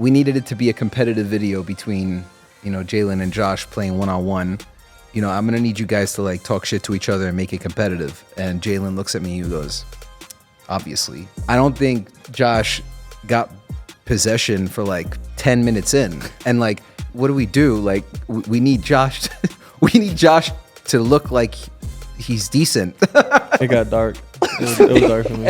we needed it to be a competitive video between, Jalen and Josh playing one-on-one. I'm going to need you guys to like talk shit to each other and make it competitive. And Jalen looks at me and he goes, obviously. I don't think Josh got possession for like 10 minutes in. And like, what do? Like, we need Josh, to look like he's decent. It got dark. It was dark for me.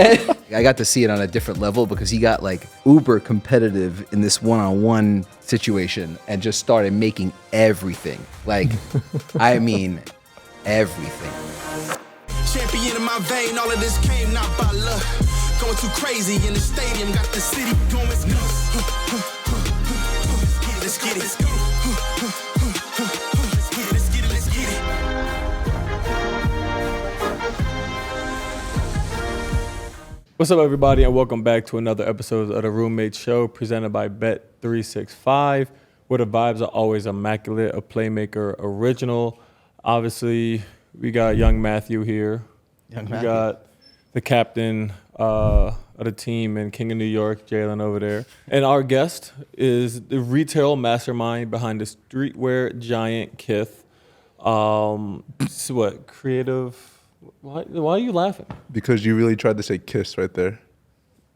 I got to see it on a different level because he got like uber competitive in this one-on-one situation and just started making everything. Like, I mean, everything. Champion in my vein, all of this came not by luck. Going too crazy in the stadium, got the city going nuts. Let's get it. Let's get it. What's up, everybody, and welcome back to another episode of the Roommate Show presented by Bet365, where the vibes are always immaculate, a Playmaker original. Obviously, we got young Matthew here. We got the captain of the team and King of New York, Jalen, over there. And our guest is the retail mastermind behind the streetwear giant KITH. Creative... Why are you laughing? Because you really tried to say kiss right there.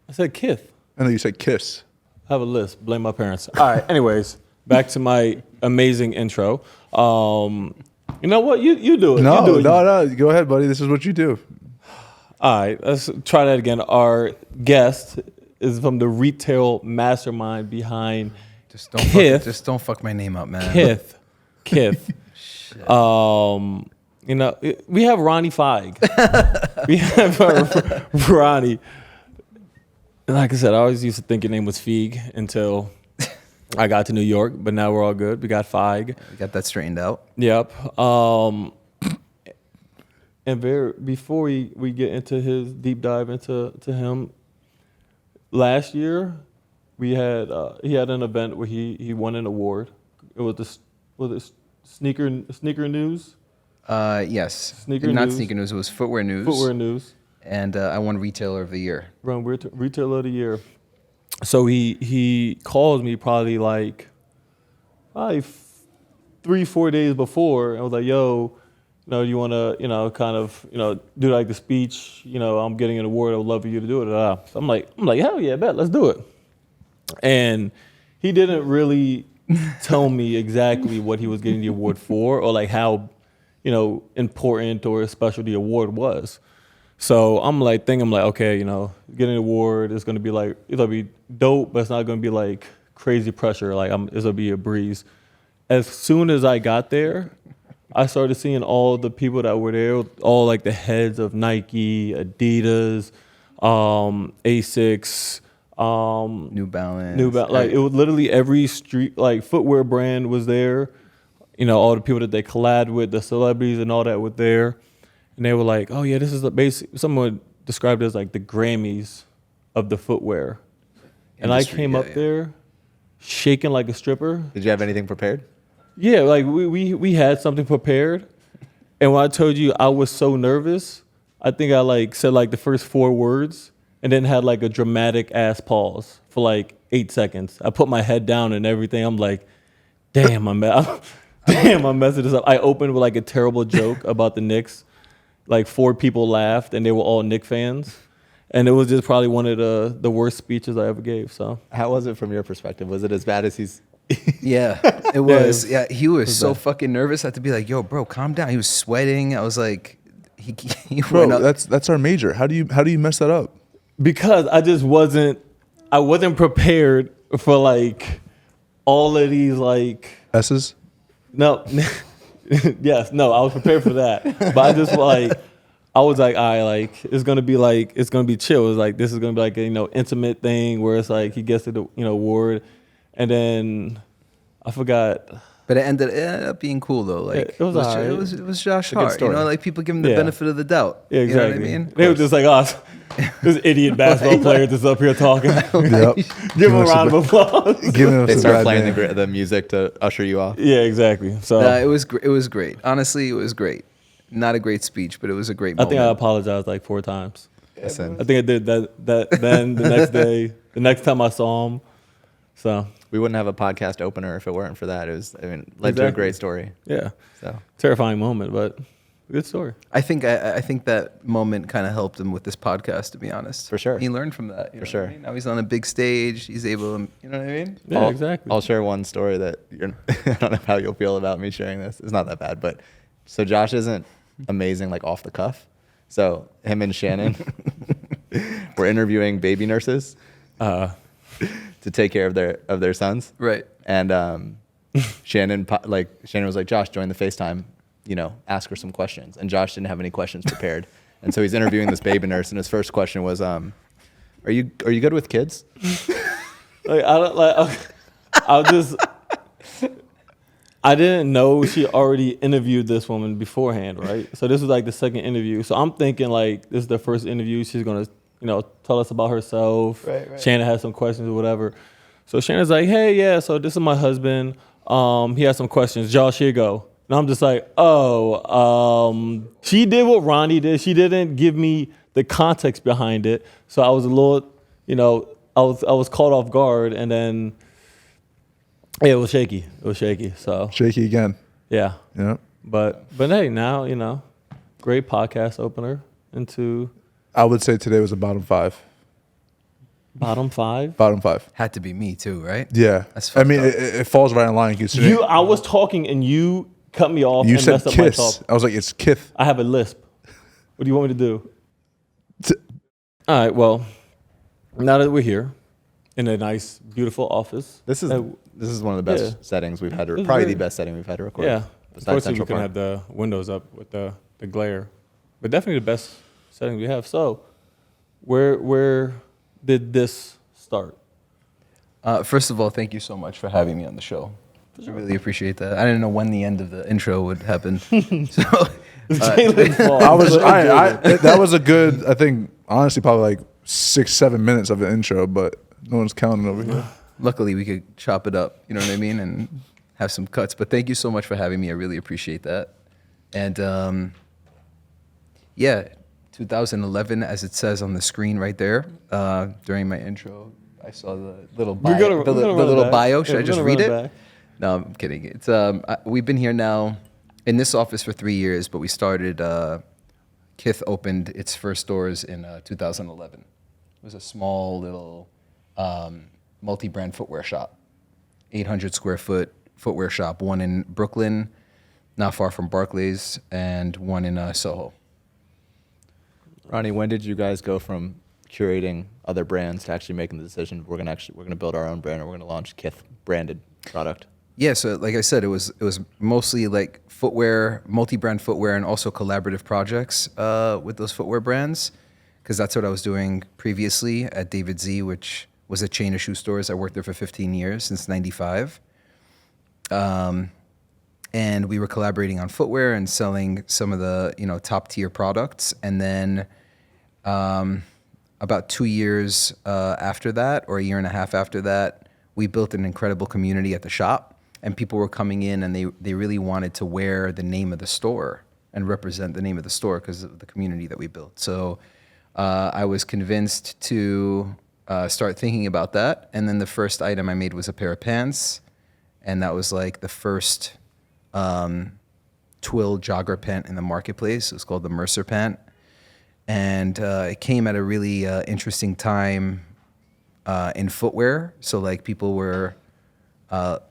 I said KITH. I know you said kiss. I have a list. Blame my parents. All right. Anyways, back to my amazing intro. You know what? You do it. No. Go ahead, buddy. This is what you do. All right. Let's try that again. Our guest is from the retail mastermind behind KITH. Just don't fuck my name up, man. KITH. Shit. We have Ronnie Fieg. We have Ronnie. Like I said, I always used to think your name was Fieg until I got to New York, but now we're all good. We got Fieg. We got that straightened out. Yep. Before we get into his deep dive into him, last year he had an event where he won an award. It was sneaker news. Yes. Not sneaker news. It was footwear news. Footwear news. And I won Retailer of the Year. Retailer of the Year. So he calls me probably 3-4 days before and was like, yo, you want to, do like the speech, I'm getting an award. I would love for you to do it. So I'm like, hell yeah, bet, let's do it. And he didn't really tell me exactly what he was getting the award for or like how important or special the award was. So I'm like, okay, getting an award is going to be like, it'll be dope, but it's not going to be like crazy pressure. Like it'll be a breeze. As soon as I got there, I started seeing all the people that were there, all like the heads of Nike, Adidas, Asics, New Balance. Like it was literally every street, like footwear brand was there. All the people that they collabed with, the celebrities and all that were there. And they were like, oh, yeah, this is the basic. Someone described it as like the Grammys of the footwear. And I came up there shaking like a stripper. Did you have anything prepared? Yeah, like we had something prepared. And when I told you I was so nervous, I think I said the first 4 words and then had like a dramatic ass pause for 8 seconds. I put my head down and everything. I'm like, damn, I messed this up. I opened with a terrible joke about the Knicks. 4 people laughed, and they were all Knicks fans. And it was just probably one of the worst speeches I ever gave. So, how was it from your perspective? Was it as bad as he's? Yeah, it was. Yeah, he was so fucking nervous. I had to be like, "Yo, bro, calm down." He was sweating. I was like, "He bro, that's our major. How do you mess that up?" Because I just wasn't prepared for all of these S's. No, yes, no, I was prepared for that, but I just I was like, all right, it's gonna be chill. It's like this is gonna be a intimate thing where it's he gets the award, and then I forgot. But it ended up being cool though. It was right. It was Josh Hart. People give him the benefit of the doubt. Yeah, exactly. You know what I mean? They were just like, oh, this idiot basketball player just up here talking. Yep. Give him a round of applause. They start playing the music to usher you off. Yeah, exactly. So it was great. Honestly, it was great. Not a great speech, but it was a great moment. I think I apologized 4 times. Listen. I think I did that then the next day, the next time I saw him. So we wouldn't have a podcast opener if it weren't for that. It was, I mean, led to a Exactly. great story. Yeah. So Terrifying moment, but good story. I think that moment kind of helped him with this podcast, to be honest. For sure. He learned from that. You know For sure. what I mean? Now he's on a big stage. He's able to, you know what I mean? Yeah, exactly. I'll share one story that I don't know how you'll feel about me sharing this. It's not that bad, but so Josh isn't amazing like off the cuff. So him and Shannon were interviewing baby nurses to take care of their sons. Right. And Shannon was like, Josh, join the FaceTime, you know, ask her some questions. And Josh didn't have any questions prepared. And so he's interviewing this baby nurse, and his first question was, are you good with kids? I didn't know she already interviewed this woman beforehand, right? So this was like the second interview. So I'm thinking like this is the first interview. She's gonna, you know, tell us about herself. Right. Shannon has some questions or whatever. So Shannon's like, hey, yeah, so this is my husband. He has some questions. Josh, here you go. And I'm just like, she did what Ronnie did. She didn't give me the context behind it. So I was a little, you know, I was caught off guard, and then it was shaky. So Shaky again. yeah. Yeah. But hey, now, you know, great podcast opener into I would say today was a bottom 5. bottom 5. Bottom 5. Had to be me too, right? Yeah. That's I mean, fucked up. it falls right in line. Considering I was talking and you cut me off you and said messed up my KISS. talk. I was like, it's KITH. I have a lisp. What do you want me to do? All right, well, now that we're here in a nice, beautiful office. This is one of the best Yeah. settings we've had. This is Probably very- the best setting we've had to record. Yeah. Besides Unfortunately, we Central couldn't Park. have the windows up with the glare. But definitely the best setting we have. So where did this start? First of all, thank you so much for having me on the show. I really appreciate that. I didn't know when the end of the intro would happen. So Jalen's fault. That was a good, I think, honestly, probably like 6-7 minutes of an intro, but no one's counting over here. luckily we could chop it up, you know what I mean, and have some cuts. But thank you so much for having me. I really appreciate that. And yeah, 2011, as it says on the screen right there, during my intro, I saw the little bio. We're gonna the run it little back. bio. Yeah, Should I we're just gonna read run it? it back. No, I'm kidding. It's we've been here now in this office for 3 years, but we started. KITH opened its first doors in 2011. It was a small little multi-brand footwear shop, 800 square foot footwear shop. One in Brooklyn, not far from Barclays, and one in Soho. Ronnie, when did you guys go from curating other brands to actually making the decision we're gonna build our own brand and we're gonna launch KITH branded product? Yeah, so like I said, it was mostly like footwear, multi-brand footwear, and also collaborative projects with those footwear brands, because that's what I was doing previously at David Z, which was a chain of shoe stores. I worked there for 15 years, since '95. And we were collaborating on footwear and selling some of the top tier products. And then about 2 years after that, or a year and a half after that, we built an incredible community at the shop. And people were coming in and they really wanted to wear the name of the store and represent the name of the store because of the community that we built. So I was convinced to start thinking about that. And then the first item I made was a pair of pants. And that was like the first twill jogger pant in the marketplace. It was called the Mercer pant. And it came at a really interesting time in footwear. So like people were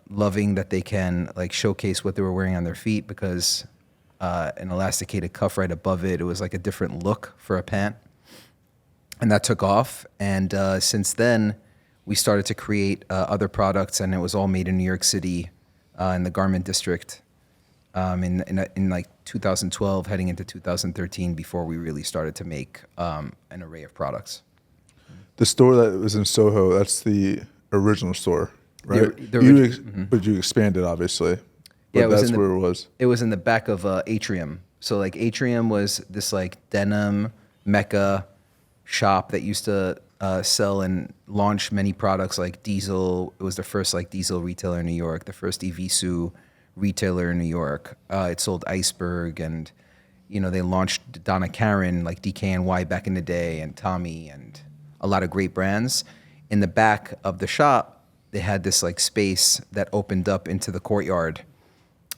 loving that they can like showcase what they were wearing on their feet, because an elasticated cuff right above it, it was like a different look for a pant. And that took off. And since then, we started to create other products, and it was all made in New York City in the garment district in like 2012, heading into 2013, before we really started to make an array of products. The store that was in Soho, that's the original store, right? But you expanded, obviously. But Yeah, that's where it was. It was in the back of Atrium. So like Atrium was this like denim mecca shop that used to sell and launch many products like Diesel. It was the first like Diesel retailer in New York, the first Evisu retailer in New York. It sold Iceberg, and they launched Donna Karan, like DKNY back in the day, and Tommy, and a lot of great brands. In the back of the shop they had this like space that opened up into the courtyard.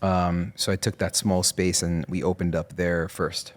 So I took that small space and we opened up there first.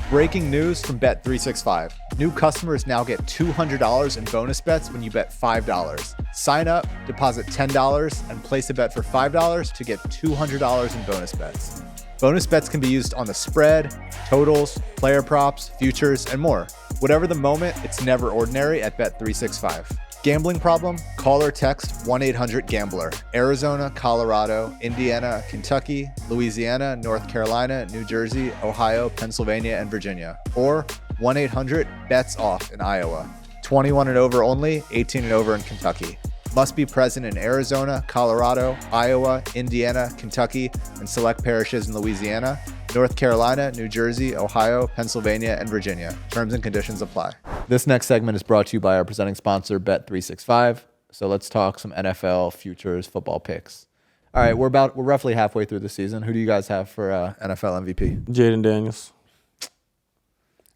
Breaking news from Bet365. New customers now get $200 in bonus bets when you bet $5. Sign up, deposit $10, and place a bet for $5 to get $200 in bonus bets. Bonus bets can be used on the spread, totals, player props, futures, and more. Whatever the moment, it's never ordinary at Bet365. Gambling problem? Call or text 1-800-GAMBLER. Arizona, Colorado, Indiana, Kentucky, Louisiana, North Carolina, New Jersey, Ohio, Pennsylvania, and Virginia. Or 1-800-BETS-OFF in Iowa. 21 and over only, 18 and over in Kentucky. Must be present in Arizona, Colorado, Iowa, Indiana, Kentucky, and select parishes in Louisiana, North Carolina, New Jersey, Ohio, Pennsylvania, and Virginia. Terms and conditions apply. This next segment is brought to you by our presenting sponsor, Bet365. So let's talk some NFL futures football picks. All right, we're roughly halfway through the season. Who do you guys have for NFL MVP? Jaden Daniels.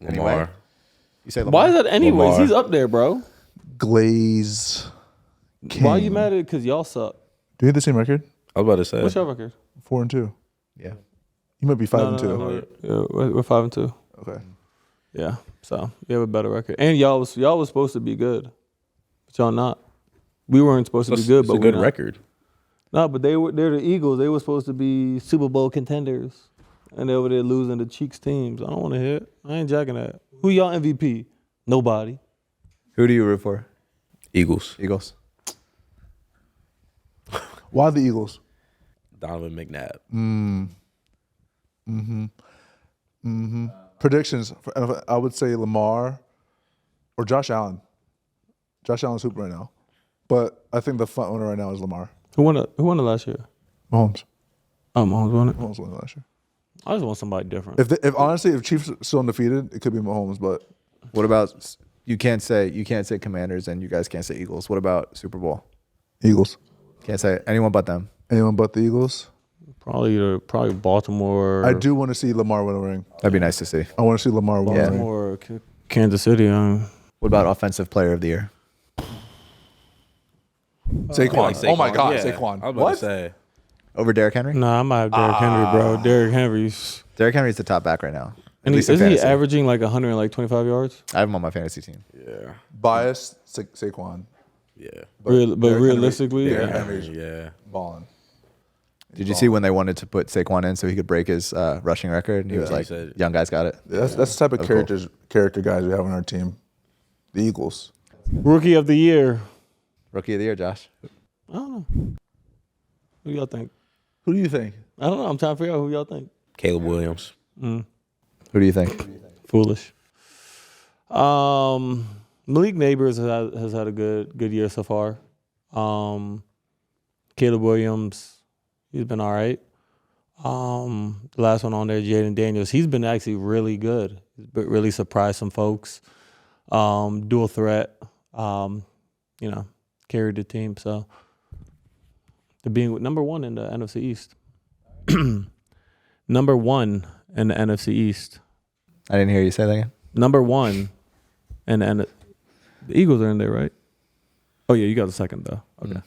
Anyway, Lamar. you say Lamar? Why is that anyways? Lamar. He's up there, bro. Glaze. Why are you King. mad at it? Because y'all suck. Do you have the same record? I was about to say. What's your record? 4-2. Yeah. You might be 5-2. No. Yeah, we're 5-2. Okay. Yeah, so you have a better record, and y'all was supposed to be good, but y'all not. We weren't supposed to be good, It's but a good we're not. record. No, but they're the Eagles. They were supposed to be Super Bowl contenders, and they're over there losing to Cheeks teams. I don't want to hear it. I ain't jacking that. Who y'all MVP? Nobody. Who do you root for? Eagles. Eagles. Why the Eagles? Donovan McNabb. Predictions. I would say Lamar or Josh Allen. Josh Allen's hooping right now. But I think the front runner right now is Lamar. Who won it last year? Mahomes. Mahomes won it. Mahomes won it last year. I just want somebody different. If honestly, if Chiefs are still undefeated, it could be Mahomes. But What about you can't say Commanders and you guys can't say Eagles. What about Super Bowl? Eagles. Can't say anyone but them. Anyone but the Eagles? Probably Baltimore. I do want to see Lamar win a ring. That'd be nice to see. I want to see Lamar win a ring. Baltimore, Kansas City. What about Offensive Player of the Year? Saquon. Like Oh my God, Yeah, Saquon. I was about What? to say. Over Derrick Henry? Nah, I might have Derrick Henry, bro. Derrick Henry's. Derrick Henry's the top back right now. At And least in isn't he fantasy. averaging like 125 yards? I have him on my fantasy team. Yeah. Bias, Saquon. Yeah. But Derrick Henry- realistically, Derrick yeah. Henry's Yeah. balling. Did you see when they wanted to put Saquon in so he could break his rushing record? And he was he like, said- young guys got it. That's the type of Cool. character guys we have on our team. The Eagles. Rookie of the year. Rookie of the Year, Josh. I don't know. Who y'all think? Who do you think? I don't know. I'm trying to figure out who y'all think. Caleb Williams. Who do you think? Foolish. Malik Neighbors has had a good year so far. Caleb Williams, he's been all right. The last one on there, Jaden Daniels, he's been actually really good. He's really surprised some folks. Dual threat, carried the team. So they're being number one in the NFC East. Number one in the NFC East. I didn't hear you say that again. Number one, and the Eagles are in there, right? Oh yeah, you got the second though. Okay.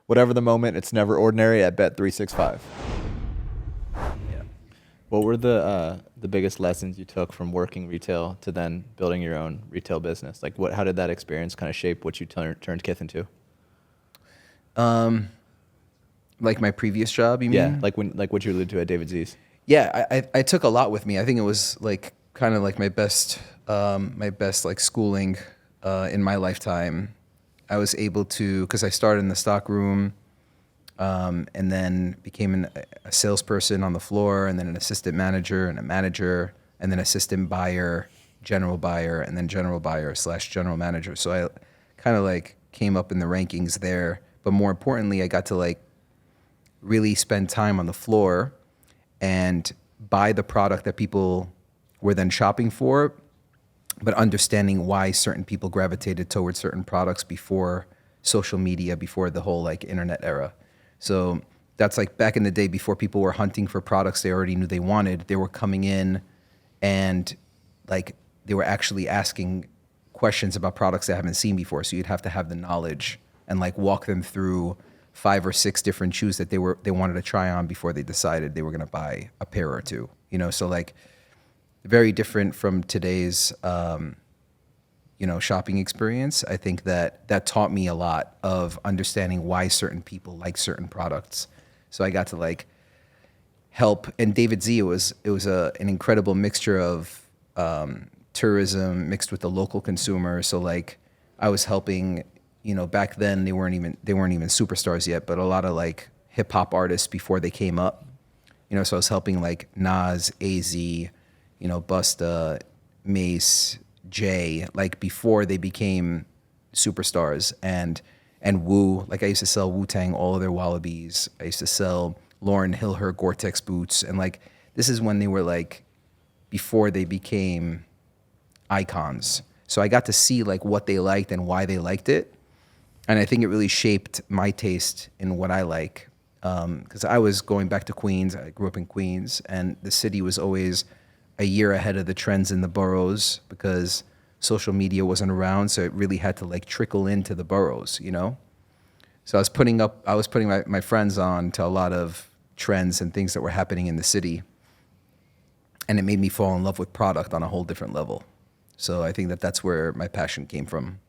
Whatever the moment, it's never ordinary at Bet365. Yeah. What were the biggest lessons you took from working retail to then building your own retail business? Like, how did that experience kind of shape what you turned KITH into? Like my previous job, you mean? Yeah, like what you alluded to at David Z's. Yeah, I took a lot with me. I think it was like kind of like my best like schooling in my lifetime. I was able to, because I started in the stock room, and then became a salesperson on the floor, and then an assistant manager and a manager, and then assistant buyer, general buyer, and then general buyer / general manager. So I kind of like came up in the rankings there. But more importantly, I got to like really spend time on the floor and buy the product that people were then shopping for, but understanding why certain people gravitated towards certain products before social media, before the whole like internet era. So that's like back in the day before people were hunting for products they already knew they wanted. They were coming in and like they were actually asking questions about products they haven't seen before. So you'd have to have the knowledge and like walk them through 5 or 6 different shoes that they wanted to try on before they decided they were going to buy a pair or two. You know, so like very different from today's shopping experience. I think that taught me a lot of understanding why certain people like certain products. So I got to like help. And David Z, it was an incredible mixture of tourism mixed with the local consumer. So like I was helping, back then they weren't even superstars yet, but a lot of like hip hop artists before they came up. So I was helping like Nas, AZ, Busta, Mace, Jay, like before they became superstars, and Wu. Like I used to sell Wu-Tang all of their Wallabies. I used to sell Lauryn Hill her Gore-Tex boots, and like this is when they were like before they became icons. So I got to see like what they liked and why they liked it, and I think it really shaped my taste in what I like. Because I was going back to Queens. I grew up in Queens, and the city was always a year ahead of the trends in the boroughs because social media wasn't around, so it really had to like trickle into the boroughs, So I was putting my friends on to a lot of trends and things that were happening in the city, and it made me fall in love with product on a whole different level. So I think that's where my passion came from.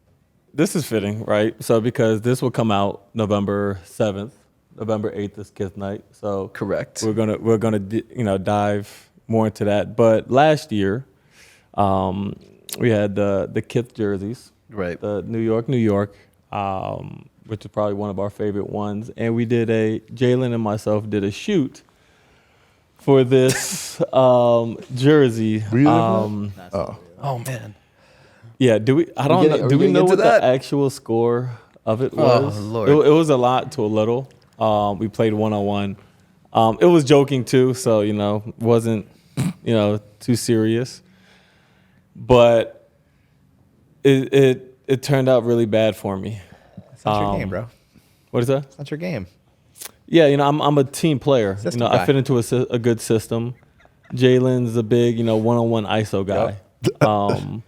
This is fitting, right? So because this will come out November 7th. November 8th is KITH night. So Correct. We're gonna dive more into that. But last year, we had the KITH jerseys, Right. The New York, which is probably one of our favorite ones. And we did Jalen and myself did a shoot for this jersey. Really? Oh man. Yeah. Do we know what the actual score of it was? Oh Lord. It was a lot to a little. We played 1-on-1. It was joking too, so wasn't too serious. But it turned out really bad for me. It's not your game, bro. What is that? It's not your game. Yeah, I'm a team player. System I guy. fit into a good system. Jalen's a big one-on-one ISO guy. Yep.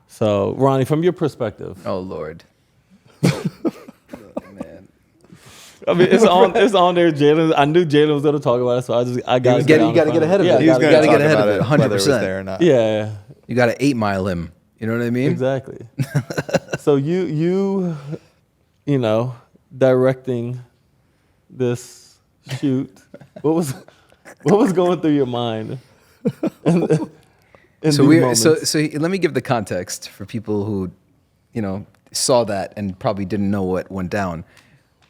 So Ronnie, from your perspective, Oh Lord. I mean, it's on there. Jalen, I knew Jalen was going to talk about it, so I got. You gotta get ahead of it. He was You going gotta to get talk ahead about of it, it, whether it was 100%. there or not. Yeah, You gotta 8-mile him. You know what I mean? exactly. So you directing this shoot, what was going through your mind? So let me give the context for people who, saw that and probably didn't know what went down.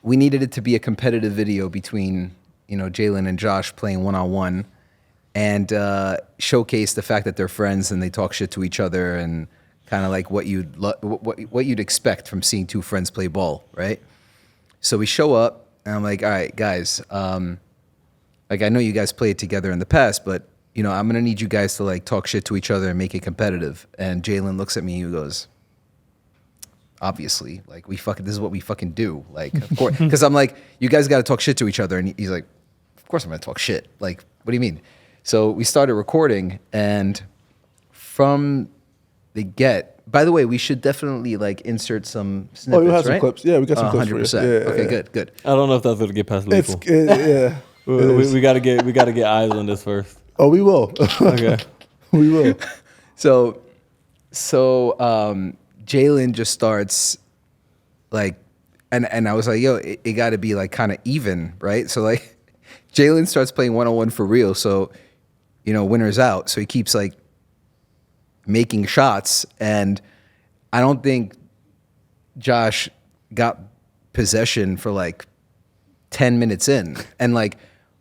We needed it to be a competitive video between, Jalen and Josh playing 1-on-1 and showcase the fact that they're friends and they talk shit to each other and kind of like what you'd expect from seeing two friends play ball, right? So we show up and I'm like, all right, guys, like I know you guys played together in the past, but I'm gonna need you guys to like talk shit to each other and make it competitive. And Jalen looks at me and he goes, obviously, like this is what we fucking do. Like, of course, because I'm like, you guys got to talk shit to each other. And he's like, of course I'm gonna talk shit. Like, what do you mean? So we started recording, and from the by the way, we should definitely like insert some snippets, you have some right? clips. Yeah, we got some clips for you. 100%. Yeah, Okay, yeah. good. I don't know if that's going to get past legal. Yeah. We got to get eyes on this first. Oh, we will. Okay. We will. So Jalen just starts like, and I was like, yo, it got to be like kind of even, right? So like, Jalen starts playing 1-on-1 for real. So, winner's out. So he keeps like making shots, and I don't think Josh got possession for like 10 minutes in, and like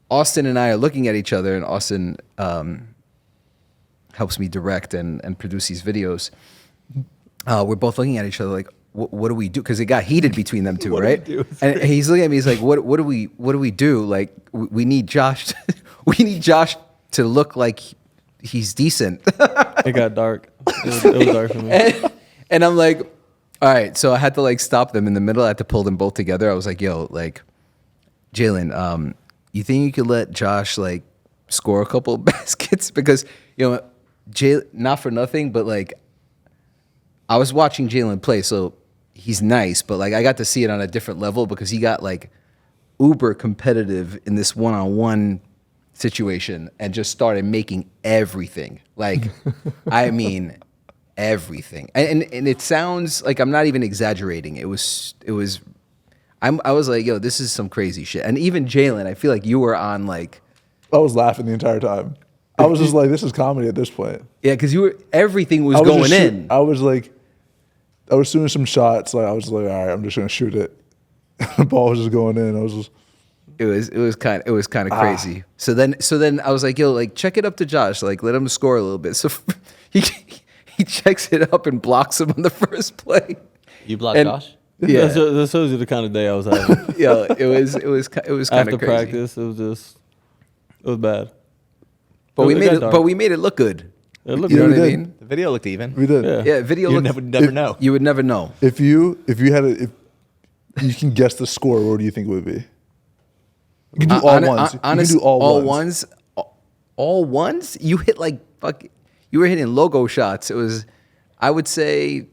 Austin and I are looking at each other, and Austin helps me direct and produce these videos. We're both looking at each other like, what do we do? Because it got heated between them two, right? And he's looking at me. He's like, what do we do? Like, we need Josh. We need Josh to look like he's decent. It got dark. It was dark for me. And I'm like, all right. So I had to like stop them in the middle. I had to pull them both together. I was like, yo, like, Jalen, you think you could let Josh like score a couple of baskets? Because, Jay, not for nothing, but like, I was watching Jalen play, so he's nice, but like I got to see it on a different level because he got like uber competitive in this one-on-one situation and just started making everything. Like, I mean, everything. And it sounds like I'm not even exaggerating. I was like, yo, this is some crazy shit. And even Jalen, I feel like you were on like, I was laughing the entire time. I was just like, this is comedy at this point. yeah, because everything was going in. I was like, I was shooting some shots. Like I was like, all right, I'm just gonna shoot it. The ball was just going in. I was just. It was kind of crazy. So then I was like, yo, like check it up to Josh, like let him score a little bit. So he checks it up and blocks him on the first play. You blocked And- Josh? Yeah, That shows you the kind of day I was having. yo, it was kind of After crazy. practice, it was bad. But we It made got it. dark. But we made it look good. It looked You know good. what I we did. mean? The video looked even. We did. Yeah. Yeah, video. You looked, never know. You would never know. If you can guess the score, what do you think it would be? You can do all ones. You can do all ones. All ones. You hit like fuck. You were hitting logo shots. It was, I would say,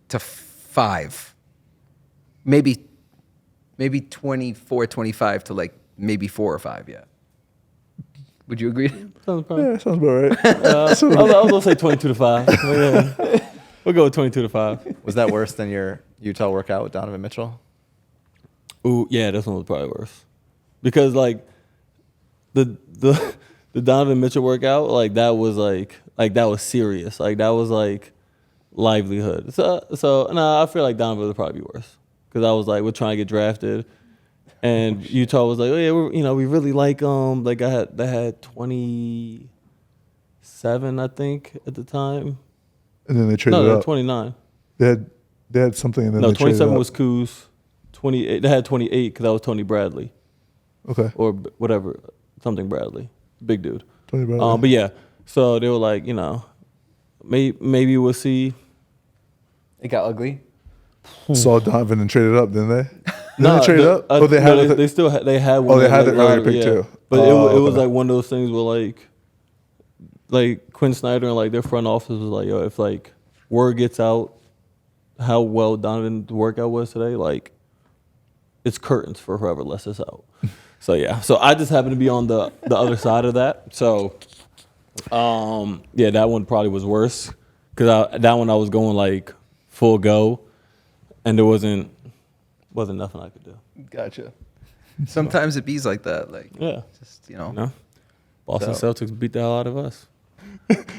24-5, maybe 24-25 to like maybe 4 or 5. Yeah. Would you agree? Sounds Yeah, fine. sounds about right. I was gonna say 22-5. Yeah. We'll go with 22-5. Was that worse than your Utah workout with Donovan Mitchell? Ooh, yeah, this one was probably worse because like the Donovan Mitchell workout, like that was serious, like that was like livelihood. So nah, I feel like Donovan would probably be worse because I was like, we're trying to get drafted, and Utah was like, oh yeah, we really like like they had 27, I think, at the time. And then they traded No, they it had up. 29. They had something, and then No, they traded 27 up. was Kuz. 28. They had 28 because that was Tony Bradley. Okay. Or whatever, something Bradley, big dude. Tony Bradley. But yeah, so they were like, maybe we'll see. It got ugly. Saw Donovan and traded up, didn't they? Didn't Nah, they trade the- up? Oh, they had no, it. they still they had one. Oh, they had like, the earlier lottery, pick too. But Oh, it was okay. like one of those things where like Quinn Snyder and like their front office was like, yo, if like word gets out how well Donovan's workout was today, like it's curtains for whoever lets us out. So yeah, so I just happened to be on the other side of that. So yeah, that one probably was worse because that one I was going like full go, and there wasn't nothing I could do. Gotcha. Sometimes it bees like that. Like, Yeah, just, you know. no. Boston So- Celtics beat the hell out of us.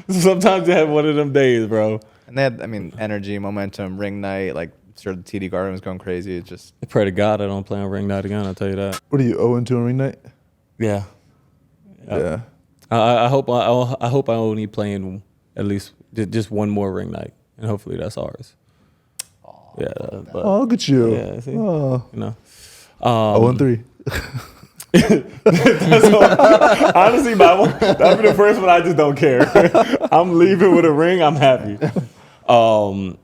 Sometimes they have one of them days, bro. And they had, energy, momentum, ring night. Like, sure, the TD Garden was going crazy. It's just I pray to God I don't play on ring night again. I'll tell you that. What are you 0-2 on ring night? Yeah. Yeah. I hope I only play in at least just one more ring night, and hopefully that's ours. Yeah, but Oh, look at you. yeah, see, Oh, you know. 0-3. Honestly, that'd be the first one. I just don't care. I'm leaving with a ring. I'm happy. I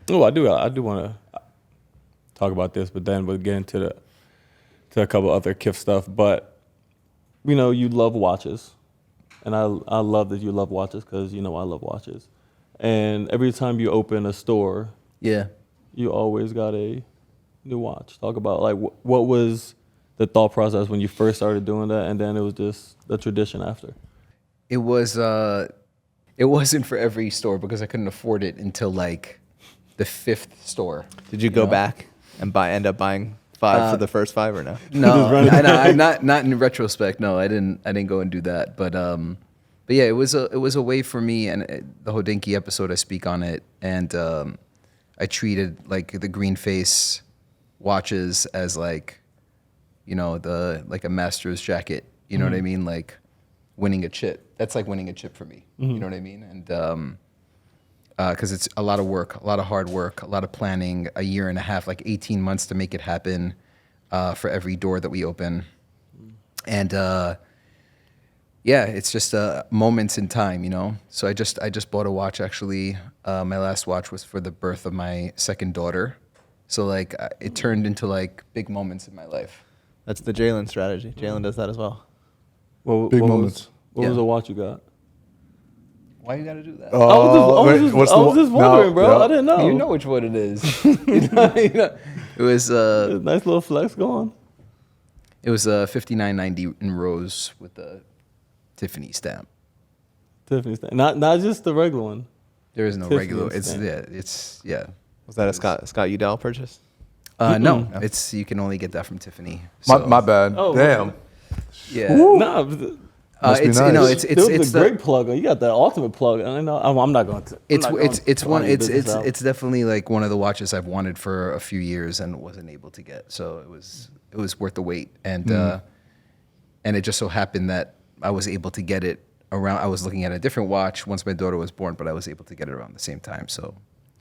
do want to talk about this, but then we'll get into a couple other KITH stuff. But you love watches, and I love that you love watches because I love watches. And every time you open a store, Yeah. you always got a new watch. Talk about like what was the thought process when you first started doing that, and then it was just the tradition after. It wasn't for every store because I couldn't afford it until like the 5th store. did you go back and end up buying 5 for the first 5 or no? No, I'm not in retrospect. No, I didn't go and do that. But yeah, it was a way for me, and the Hodinky episode I speak on it, and I treated like the green face watches as like, like a master's jacket. You know what I mean? Like winning a chip. That's like winning a chip for me. You know what I mean? And because it's a lot of work, a lot of hard work, a lot of planning, a year and a half, like 18 months to make it happen for every door that we open. And yeah, it's just moments in time, So I just bought a watch actually. My last watch was for the birth of my second daughter. So like it turned into like big moments in my life. That's the Jalen strategy. Jalen does that as well. Big moments. What was the watch you got? Why you gotta do that? I was just wondering, bro. I didn't know. You know which one it is. You know, it was Nice little flex going. it was $59.90 in rose with the Tiffany stamp. Tiffany stamp. Not just the regular one. There is no Tiffany regular. It's stamp. Was that a Scott Udell purchase? No, it's you can only get that from Tiffany. My bad. Oh, Damn. Yeah. Nah, Must be it's nice. you know it's there was it's a great plug. You got the ultimate plug. I know. I'm not going to. it's definitely like one of the watches I've wanted for a few years and wasn't able to get. So it was worth the wait, and it just so happened that I was able to get it around. I was looking at a different watch once my daughter was born, but I was able to get it around the same time. So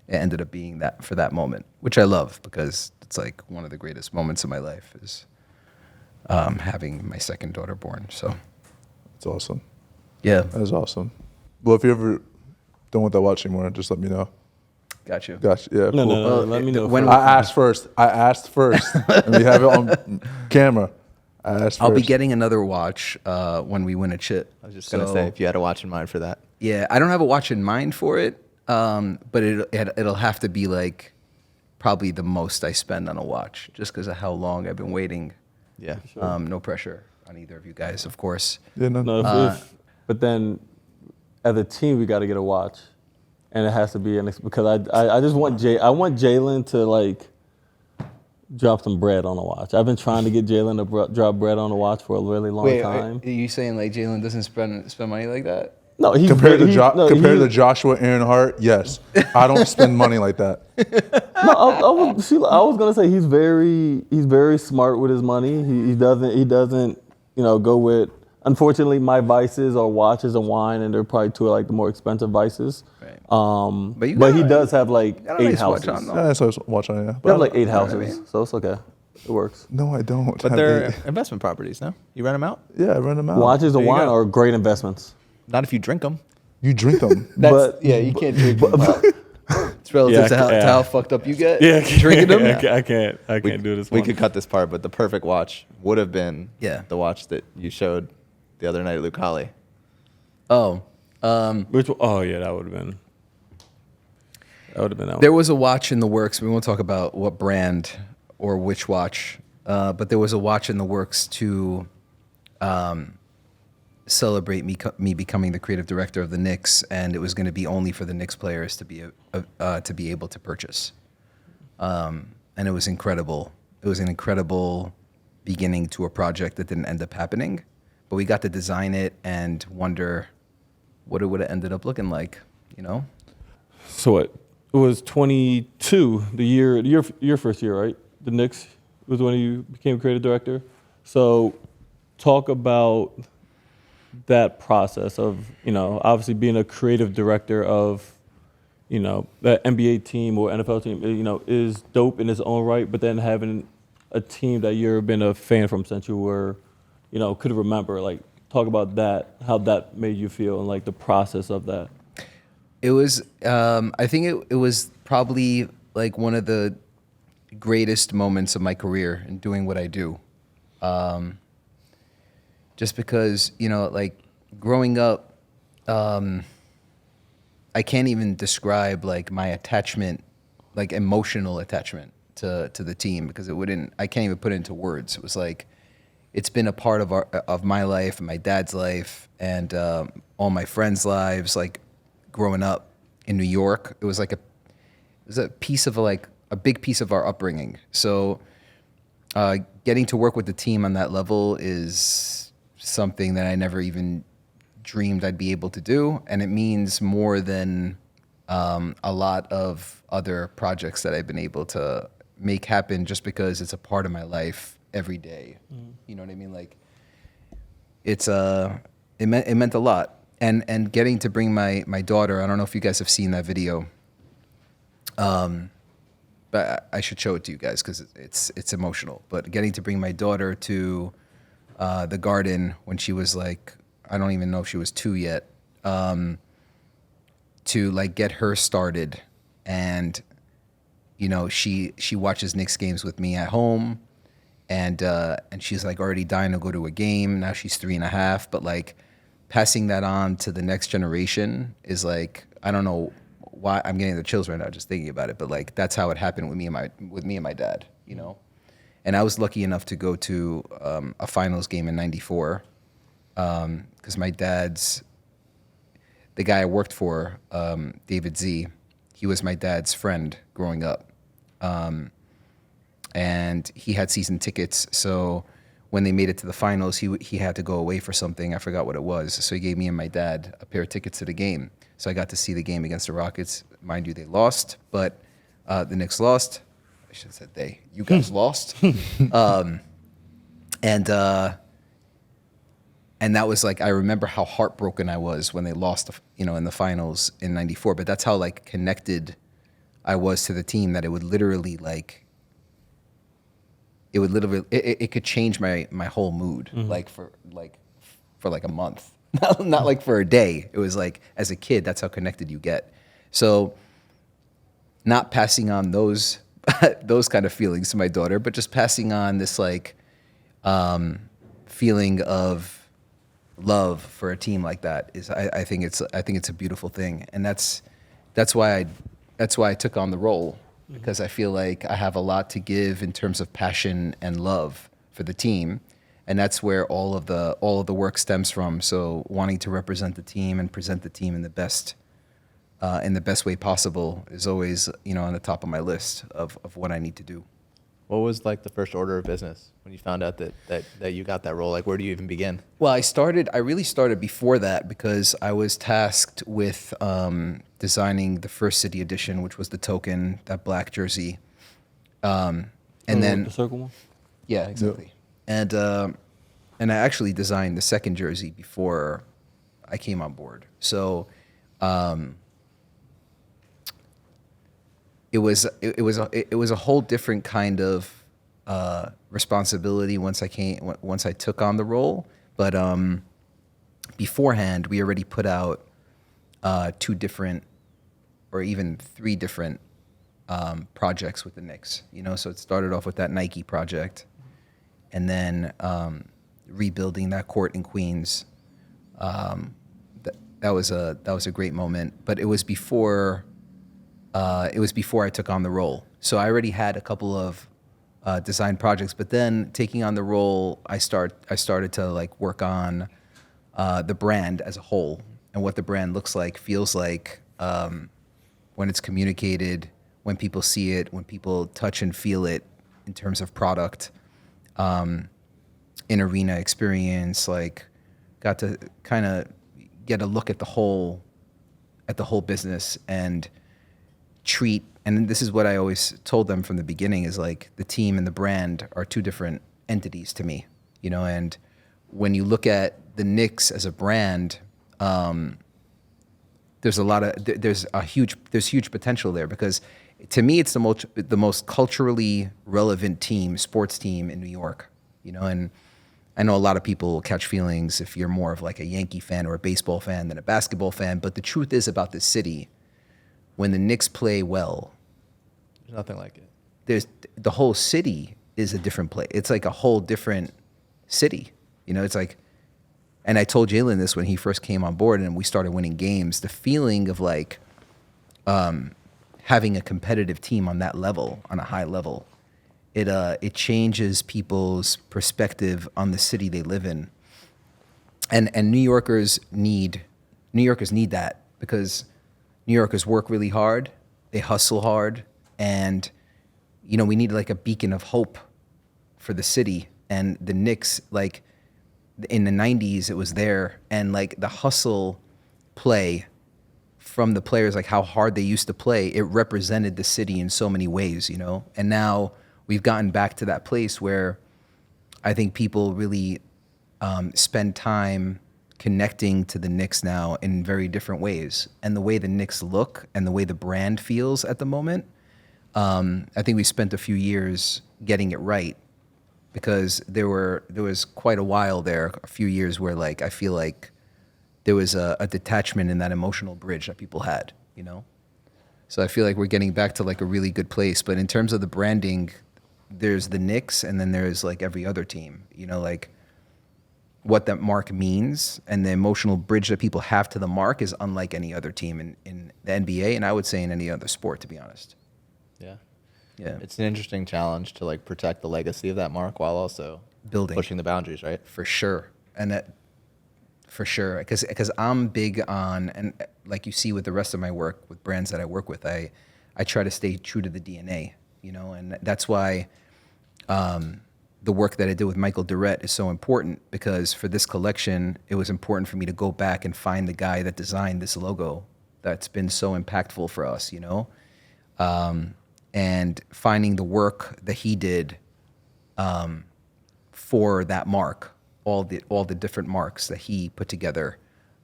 it ended up being that for that moment, which I love because it's like one of the greatest moments of my life is having my second daughter born. So It's awesome. yeah, That is awesome. Well, if you ever don't want that watch anymore, just let me know. got you. Gotcha. Yeah, No, cool. no. Let me know. when- first. I asked first. And we have it on camera. I asked I'll be first. getting another watch when we win a chip. I was just gonna say if you had a watch in mind for that. Yeah, I don't have a watch in mind for it, but it'll have to be like probably the most I spend on a watch, just because of how long I've been waiting. Yeah. No pressure on either of you guys, of course. Yeah, no. No, but then as a team, we got to get a watch, and it has to be because I just want I want Jalen to like drop some bread on a watch. I've been trying to get Jalen to drop bread on a watch for a really long time. Are you saying like Jalen doesn't spend money like that? No, he's Compared very- to he- Joshua Earnhardt, yes. I don't spend money like that. No, I was gonna say he's very smart with his money. He doesn't go with. Unfortunately, my vices are watches and wine, and they're probably two of like the more expensive vices. Right. But he does have like got a 8 nice watch houses. on, though. Yeah, that's what I was watching. Yeah, You have like 8 what I houses, mean? so it's okay. It works. No, I don't. But have they're eight. investment properties, no? You rent them out? Yeah, I rent them out. Watches and you wine go. are great investments. Not if you drink them. You drink them. You can't drink them. It's relative to how fucked up you get. Drinking them. I can't do this. We could cut this part, but the perfect watch would have been Yeah. the watch that you showed the other night at Luke Holly. Oh, Which one? Oh yeah, that would have been. That would have been that one. there was a watch in the works. We won't talk about what brand or which watch, but there was a watch in the works to celebrate me becoming the creative director of the Knicks, and it was going to be only for the Knicks players to be able to purchase. And it was incredible. It was an incredible beginning to a project that didn't end up happening, but we got to design it and wonder what it would have ended up looking like. You know? So what? It was 22, your first year, right? The Knicks was when you became creative director. So talk about that process of, obviously being a creative director of, the NBA team or NFL team, is dope in its own right, but then having a team that you've been a fan from since you were, could remember, like talk about that, how that made you feel and like the process of that. It was, I think it was probably like one of the greatest moments of my career in doing what I do. Just because, like growing up, I can't even describe like my attachment, like emotional attachment to the team because I can't even put it into words. It was like, it's been a part of my life and my dad's life and all my friends' lives, like growing up in New York. It was like a piece of a big piece of our upbringing. So getting to work with the team on that level is something that I never even dreamed I'd be able to do, and it means more than a lot of other projects that I've been able to make happen just because it's a part of my life every day. You know what I mean? Like it meant a lot. And getting to bring my daughter, I don't know if you guys have seen that video, but I should show it to you guys because it's emotional. But getting to bring my daughter to the Garden when she was like, I don't even know if she was 2 yet, to like get her started, and she watches Knicks games with me at home, and she's like already dying to go to a game. Now she's 3.5, but like passing that on to the next generation is like, I don't know why I'm getting the chills right now just thinking about it, but like that's how it happened with me and my dad, you know. And I was lucky enough to go to a finals game in '94 because my dad's, the guy I worked for, David Z, he was my dad's friend growing up. And he had season tickets, so when they made it to the finals, he had to go away for something. I forgot what it was. So he gave me and my dad a pair of tickets to the game. So I got to see the game against the Rockets. Mind you, they lost, but the Knicks lost. I should have said they. You guys lost. And that was like, I remember how heartbroken I was when they lost, you know, in the finals in '94. But that's how like connected I was to the team, that it would literally like, it could change my whole mood, like for a month, not like for a day. It was like, as a kid, that's how connected you get. So not passing on those those kind of feelings to my daughter, but just passing on this like feeling of love for a team like that is, I think it's a beautiful thing, and that's why I took on the role, because I feel like I have a lot to give in terms of passion and love for the team, and that's where all of the work stems from. So wanting to represent the team and present the team in the best way possible is always, you know, on the top of my list of what I need to do. What was like the first order of business when you found out that you got that role? Like, where do you even begin? Well, I really started before that, because I was tasked with designing the first City edition, which was the token, that black jersey. And then the circle one? yeah, exactly. And I actually designed the second jersey before I came on board. So it was a whole different kind of responsibility once I took on the role. But beforehand, we already put out 2 different, or even 3 different projects with the Knicks. You know, so it started off with that Nike project, and then rebuilding that court in Queens. That was a great moment. But it was before I took on the role. So I already had a couple of design projects, but then taking on the role, I started to like work on the brand as a whole, and what the brand looks like, feels like, when it's communicated, when people see it, when people touch and feel it in terms of product, in arena experience. Like, got to kind of get a look at the whole business and treat. And this is what I always told them from the beginning, is like, the team and the brand are 2 different entities to me, you know. And when you look at the Knicks as a brand, there's huge potential there, because to me it's the most culturally relevant sports team in New York, you know. And I know a lot of people will catch feelings if you're more of like a Yankee fan or a baseball fan than a basketball fan, but the truth is about this city, when the Knicks play well, There's nothing like it. The whole city is a different place. It's like a whole different city. You know, it's like, and I told Jalen this when he first came on board and we started winning games, the feeling of like having a competitive team on that level, on a high level, it changes people's perspective on the city they live in. And New Yorkers need that, because New Yorkers work really hard, they hustle hard, and you know, we need like a beacon of hope for the city. And the Knicks, like in the 90s, it was there, and like the hustle play from the players, like how hard they used to play, it represented the city in so many ways, you know. And now we've gotten back to that place where I think people really spend time connecting to the Knicks now in very different ways. And the way the Knicks look and the way the brand feels at the moment, I think we spent a few years getting it right, because there was quite a while there, a few years where like I feel like there was a detachment in that emotional bridge that people had, you know? So I feel like we're getting back to like a really good place. But in terms of the branding, there's the Knicks and then there's like every other team, you know, like what that mark means and the emotional bridge that people have to the mark is unlike any other team in the NBA, and I would say in any other sport, to be honest. Yeah. Yeah. It's an interesting challenge to like protect the legacy of that mark while also Building. pushing the boundaries, right? For sure. And that, for sure, because I'm big on, and like you see with the rest of my work with brands that I work with, I try to stay true to the DNA, you know, and that's why the work that I did with Michael Durrett is so important, because for this collection, it was important for me to go back and find the guy that designed this logo that's been so impactful for us, you know, and finding the work that he did for that mark, all the different marks that he put together,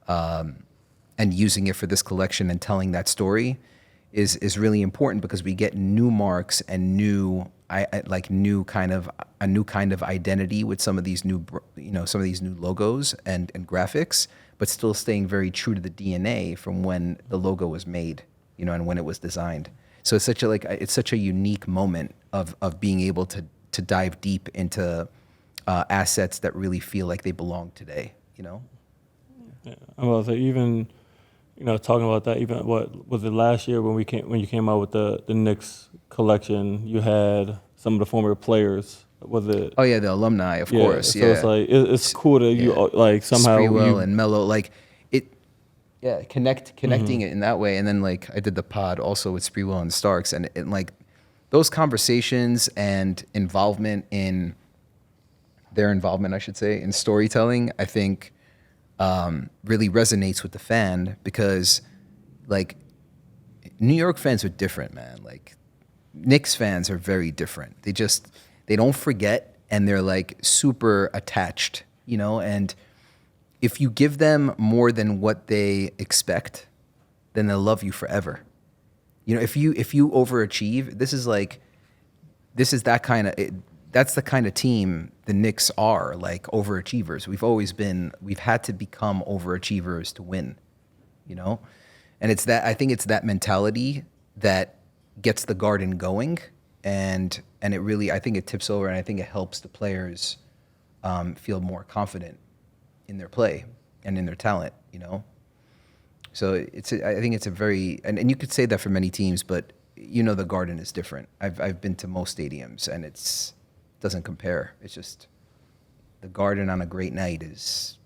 and using it for this collection and telling that story is really important, because we get new marks and new kind of identity with some of these new logos and graphics, but still staying very true to the DNA from when the logo was made, you know, and when it was designed. So it's such a unique moment of being able to dive deep into assets that really feel like they belong today, you know? Yeah. I was like, even, you know, talking about that, even what was it last year when you came out with the Knicks collection, you had some of the former players. Was it? Oh yeah, the alumni, of course. So Yeah, it's like it's cool that you like somehow Sprewell and Melo, like it. Yeah, connecting it in that way, and then like I did the pod also with Sprewell and Starks, and like those conversations and their involvement, I should say, in storytelling, I think really resonates with the fan, because like New York fans are different, man. Like Knicks fans are very different. They don't forget, and they're like super attached, you know, and if you give them more than what they expect, then they'll love you forever. You know, if you overachieve, that's the kind of team the Knicks are, like overachievers. We've had to become overachievers to win, you know? And I think it's that mentality that gets the garden going, and it really, I think it tips over, and I think it helps the players feel more confident in their play and in their talent, you know? So I think it's a very, and you could say that for many teams, but you know, the Garden is different. I've been to most stadiums, and doesn't compare. It's just the Garden on a great night is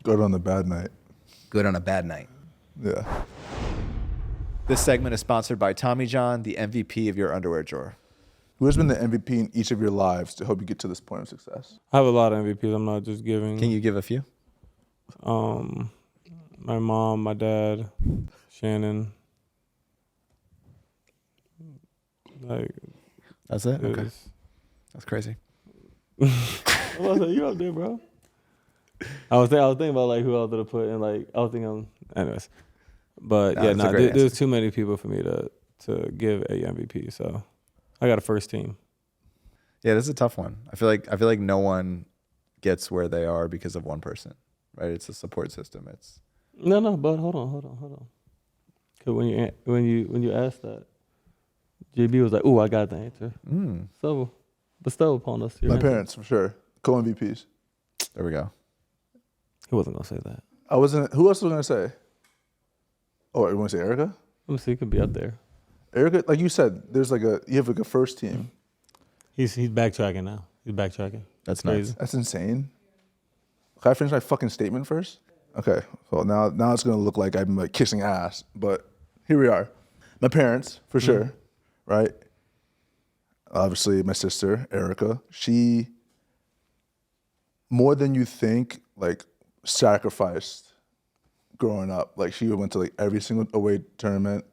Good on the bad night. good on a bad night. Yeah. This segment is sponsored by Tommy John, the MVP of your underwear drawer. Who has been the MVP in each of your lives to help you get to this point of success? I have a lot of MVPs. I'm not just giving. Can you give a few? My mom, my dad, Shannon. Like That's it? Okay. it's- That's crazy. I was like, you up there, bro? I was thinking about like who else to put in. Like I was thinking, anyways. But No, yeah, that's a great there's answer. too many people for me to give a MVP. So I got a first team. Yeah, this is a tough one. I feel like no one gets where they are because of one person, right? It's a support system. It's No, but hold on. Cause when you asked that, JB was like, "Oh, I got the answer." So bestow upon us. Your My answer. parents, for sure. Co-MVPs. there we go. He wasn't gonna say that. I wasn't. Who else was gonna say? Oh, you want to say Erica? Let me see. He could be up there. Erica, like you said, there's you have like a first team. He's backtracking now. He's backtracking. That's Crazy. nice. That's insane. Can I finish my fucking statement first? Okay. So now it's gonna look like I'm like kissing ass, but here we are. My parents, for sure, right? Obviously, my sister Erica. She, more than you think, like sacrificed growing up. Like she went to like every single away tournament.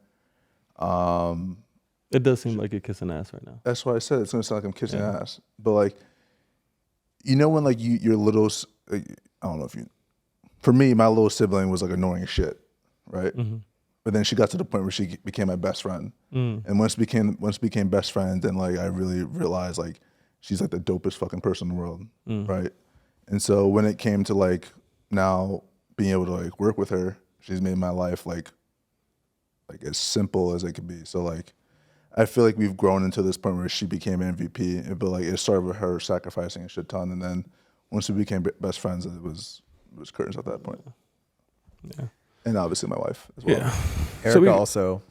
It does seem like you're kissing ass right now. That's why I said it's gonna sound like I'm kissing ass. But like, you know when like your little, I don't know if you, for me, my little sibling was like annoying as shit, right? But then she got to the point where she became my best friend. And once became best friends, then like I really realized like she's like the dopest fucking person in the world, right? And so when it came to like now being able to like work with her, she's made my life like as simple as it could be. So like I feel like we've grown into this point where she became MVP, but like it started with her sacrificing a shit ton, and then once we became best friends, it was curtains at that point. Yeah. And obviously my wife as well. Yeah. Erica also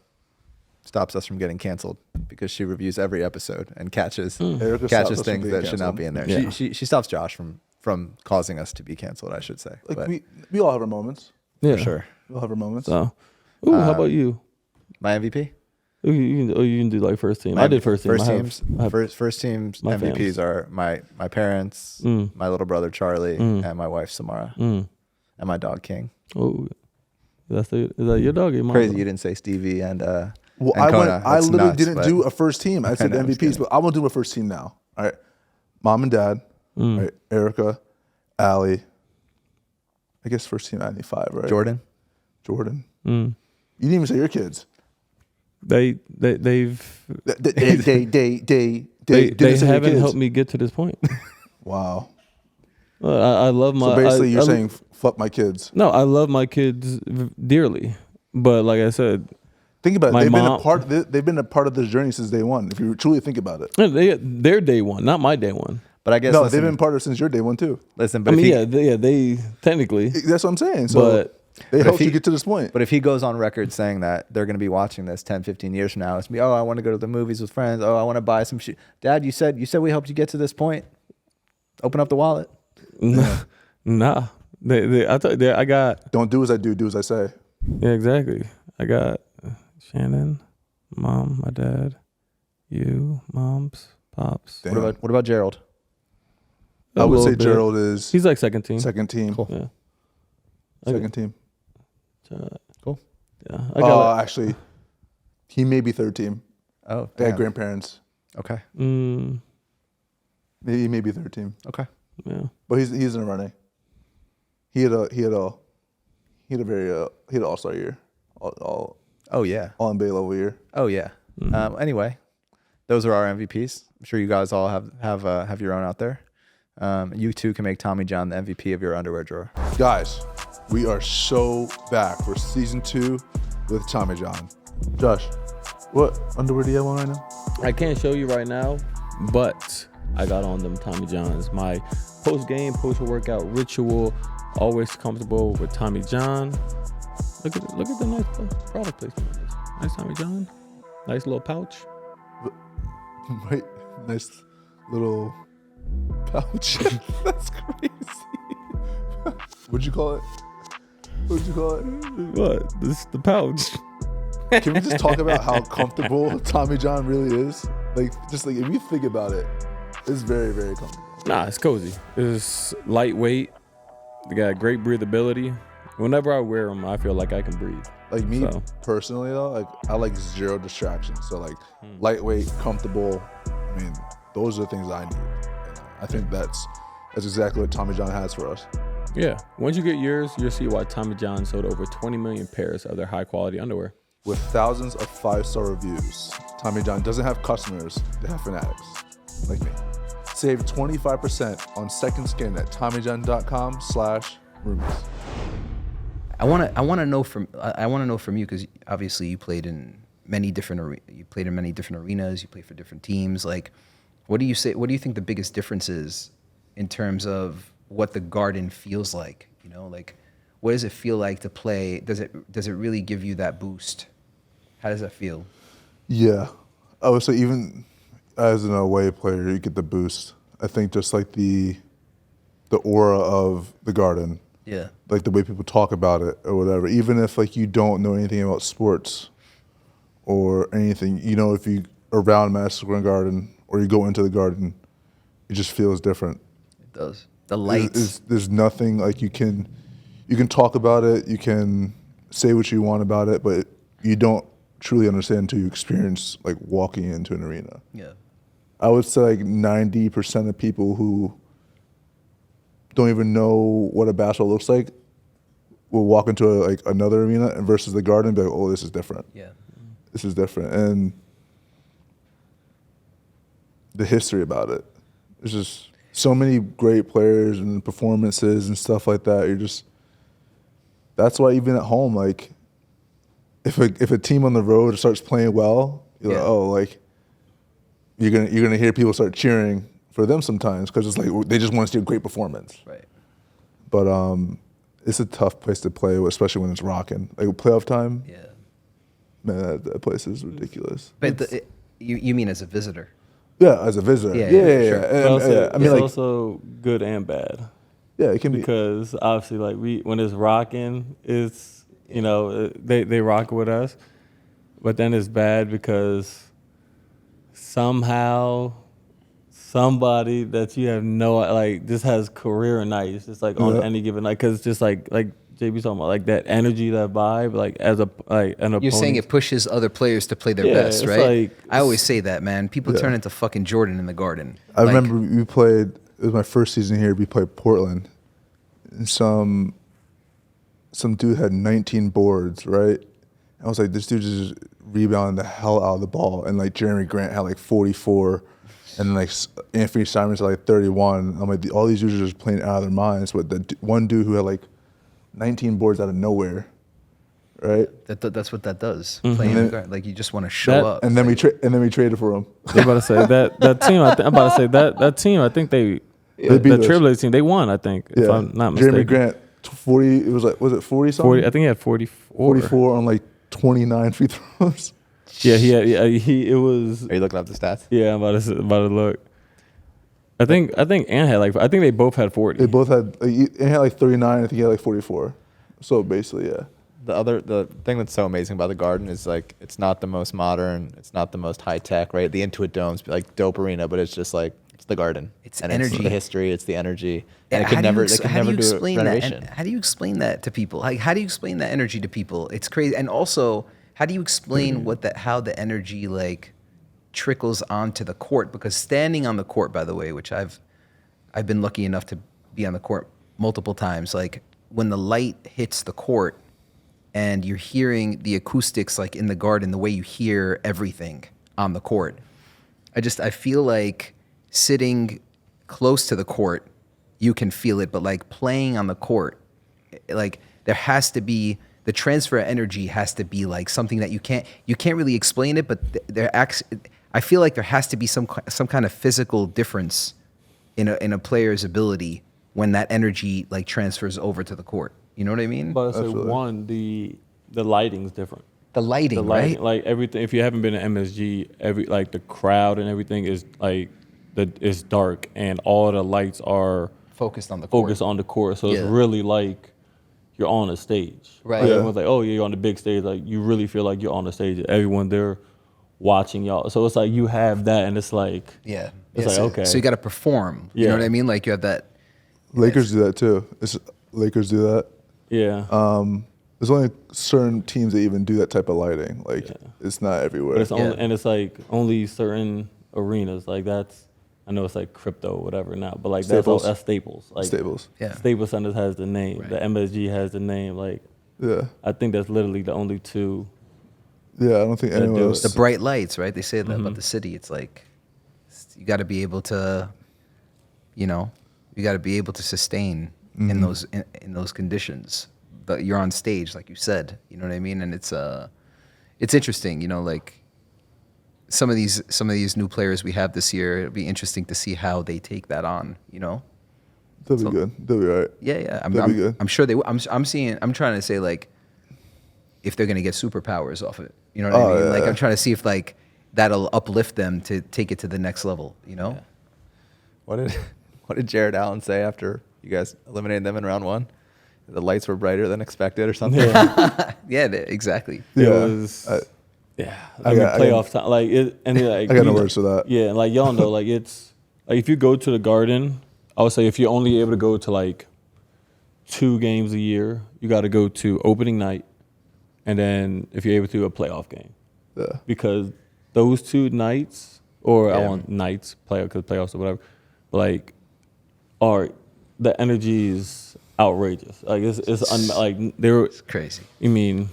stops us from getting canceled because she reviews every episode and catches Erica stops us from things being that should not canceled. be in there. Yeah. She stops Josh from causing us to be canceled, I should say. Like But we all have our moments. Yeah. for sure. We all have our moments. So, how about you? My MVP? You can do like first team. I did first team. First team's my MVPs fams. are my parents, my little brother Charlie, and my wife Samara, and my dog King. Oh, is that your dog? Or your mom? Crazy you didn't say Stevie and Well, and Kona. I That's literally nuts, didn't but- do a first team. I said know, I'm just MVPs, kidding. but I want to do a first team now. All right. Mom and dad. All right. Erica, Allie. I guess first team 95, right? Jordan. You didn't even say your kids. They've They they didn't say your haven't kids. helped me get to this point. Wow. I love my. So basically, you're I- saying fuck my kids. no. I love my kids dearly, but like I said, Think about it. My They've mom- they've been a part of this journey since day one. If you truly think about it. they're day one, not my day one. But I guess No, listen, they've been part of it since your day one too. listen, I but mean, if he, they technically, That's what I'm saying. So but they if helped he- you get to this point. But if he goes on record saying that they're going to be watching this 10, 15 years from now, it's me, oh, I want to go to the movies with friends. Oh, I want to buy some shit. Dad, you said we helped you get to this point. Open up the wallet. nah. I got Don't do as I do as I say. yeah, exactly. I got Shannon, mom, my dad, you, moms, pops. Damn. What about Gerald? A I would little say bit. Gerald is He's like second team. second team. Cool. Yeah. Second team. Cool. Yeah. I got Actually, he may be third team. Oh, They had damn. grandparents. Okay. Maybe he may be third team. Okay. yeah. But he's in a running. He had an all-star year. All Oh yeah. NBA level year. Oh yeah. Anyway, those are our MVPs. I'm sure you guys all have your own out there. You too can make Tommy John the MVP of your underwear drawer. Guys, we are so back for season 2 with Tommy John. Josh, what underwear do you have on right now? I can't show you right now, but I got on them Tommy Johns. My post-game, post-workout ritual, always comfortable with Tommy John. Look at the nice product placement. Nice Tommy John. Nice little pouch. Right, nice little pouch. That's crazy. What'd you call it? What? This is the pouch. Can we just talk about how comfortable Tommy John really is? Like, just like if you think about it, it's very, very comfortable. Nah, it's cozy. It's lightweight. They got great breathability. Whenever I wear them, I feel like I can breathe. Like me So. personally though, like I like zero distractions. So like lightweight, comfortable. I mean, those are the things I need. And I think that's exactly what Tommy John has for us. Yeah. Once you get yours, you'll see why Tommy John sold over 20 million pairs of their high-quality underwear. With thousands of 5-star reviews, Tommy John doesn't have customers, they have fanatics like me. Save 25% on second skin at TommyJohn.com/roomies. I want to know from you, because obviously you played in many different arenas. You played for different teams. Like, what do you think the biggest difference is in terms of what the Garden feels like? You know, like, what does it feel like to play? Does it really give you that boost? How does that feel? Yeah, I would say even as an away player, you get the boost. I think just like the aura of the Garden. Yeah. Like the way people talk about it or whatever. Even if like you don't know anything about sports or anything, you know, if you are around Madison Square Garden or you go into the Garden, it just feels different. It does. The lights. There's nothing like you can talk about it, you can say what you want about it, but you don't truly understand until you experience like walking into an arena. Yeah. I would say like 90% of people who don't even know what a basketball looks like will walk into another arena and versus the Garden and be like, oh, this is different. Yeah. This is different. And the history about it. There's just so many great players and performances and stuff like that. That's why even at home, like if a team on the road starts playing well, you're like, oh, like you're gonna hear people start cheering for them sometimes because it's like they just want to see a great performance. Right. But it's a tough place to play, especially when it's rocking. Like playoff time, Yeah. man, that place is ridiculous. But you mean as a visitor? Yeah, as a visitor. Yeah, Yeah, yeah, sure. And, But also, yeah. I mean, it's like, also good and bad. yeah, it can be. Because obviously, like when it's rocking, it's they rock with us, but then it's bad because somehow somebody that you have no like just has career nights, just like on any given night, because just like JB talking about, like that energy, that vibe, like as an opponent. You're saying it pushes other players to play their Yeah, best, it's right? like- I always say that, man. People turn into fucking Jordan in the Garden. I Like, remember we played. It was my first season here. We played Portland, and some dude had 19 boards, right? I was like, this dude just rebounding the hell out of the ball, and like Jeremy Grant had like 44, and like Anthony Simons had like 31. I'm like, all these dudes are just playing out of their minds. But the one dude who had like 19 boards out of nowhere, right? that's what that does. Playing in the Garden. Like you just want to show That- up. And then we traded for him. I'm about to say that team. I'm about to say that team. I think They beat the us. Trailblazers team. They won. I think if I'm not mistaken. Jeremy Grant 40. It was like, was it 40 something? 40. I think he had 44. 44 on like 29 free throws. Yeah, he had. Yeah, it was. Are you looking up the stats? Yeah, I'm about to look. I think Ant had like. I think they both had 40. They both had. Like, he had like 39. I think he had like 44. So basically, yeah. The thing that's so amazing about the Garden is like it's not the most modern, it's not the most high tech, right? The Intuit Dome's like dope arena, but it's just like it's the Garden. It's and energy. It's the history, it's the energy, and it How can do never you they ex- can how do never you do a explain that? renovation. And how do you explain that to people? Like, how do you explain that energy to people? It's crazy. And also, how do you explain how the energy like trickles onto the court? Because standing on the court, by the way, which I've been lucky enough to be on the court multiple times. Like when the light hits the court and you're hearing the acoustics, like in the Garden, the way you hear everything on the court. I feel like sitting close to the court, you can feel it, but like playing on the court, like there has to be, the transfer of energy has to be like something that you can't really explain it, but I feel like there has to be some kind of physical difference in a player's ability when that energy like transfers over to the court. You know what I mean? But I say Absolutely. one, the lighting's different. The lighting, The lighting, right? like everything. If you haven't been to MSG, like the crowd and everything is like it's dark, and all the lights are Focused on the court. focused on the court. So Yeah. it's really like you're on a stage. Right. Like, Yeah. everyone's like, oh, yeah, you're on the big stage. Like you really feel like you're on the stage. Everyone there watching y'all. So it's like you have that, and it's like Yeah. It's Yeah, like, so, okay. So you got to perform. You know Yeah. what I mean? Like you have that. Lakers do that too. Lakers do that. yeah. There's only certain teams that even do that type of lighting. Like it's not everywhere. But it's only, Yeah. and it's like only certain arenas. Like that's, I know it's like crypto or whatever now, but like Staples. that's Staples. Like Staples. Yeah. Staples Center has the name. The MSG has the name. Like Yeah. I think that's literally the only two. Yeah. I don't think anyone do else. The bright lights, right? They say that about the city. It's like you got to be able to, you got to be able to sustain in those conditions. But you're on stage, like you said. You know what I mean? And it's interesting. Like some of these new players we have this year. It'll be interesting to see how they take that on. They'll be So- good. They'll be all right. Yeah. They'll be good. I'm sure they. I'm trying to say like if they're gonna get superpowers off it. You know what I mean? yeah, Like yeah. I'm trying to see if like that'll uplift them to take it to the next level. What did Jared Allen say after you guys eliminated them in round one? The lights were brighter than expected or something? Yeah. Exactly. It Yeah. was. I I mean, got- playoff time, like it, and like I got no we- words for that. Yeah, and like y'all know, like it's like if you go to the Garden, I would say if you're only able to go to like 2 games a year, you got to go to opening night, and then if you're able to, a playoff game, Yeah. because those 2 nights, or I Yeah. want nights, because playoffs or whatever, like the energy is outrageous. Like like they're. It's crazy. You mean,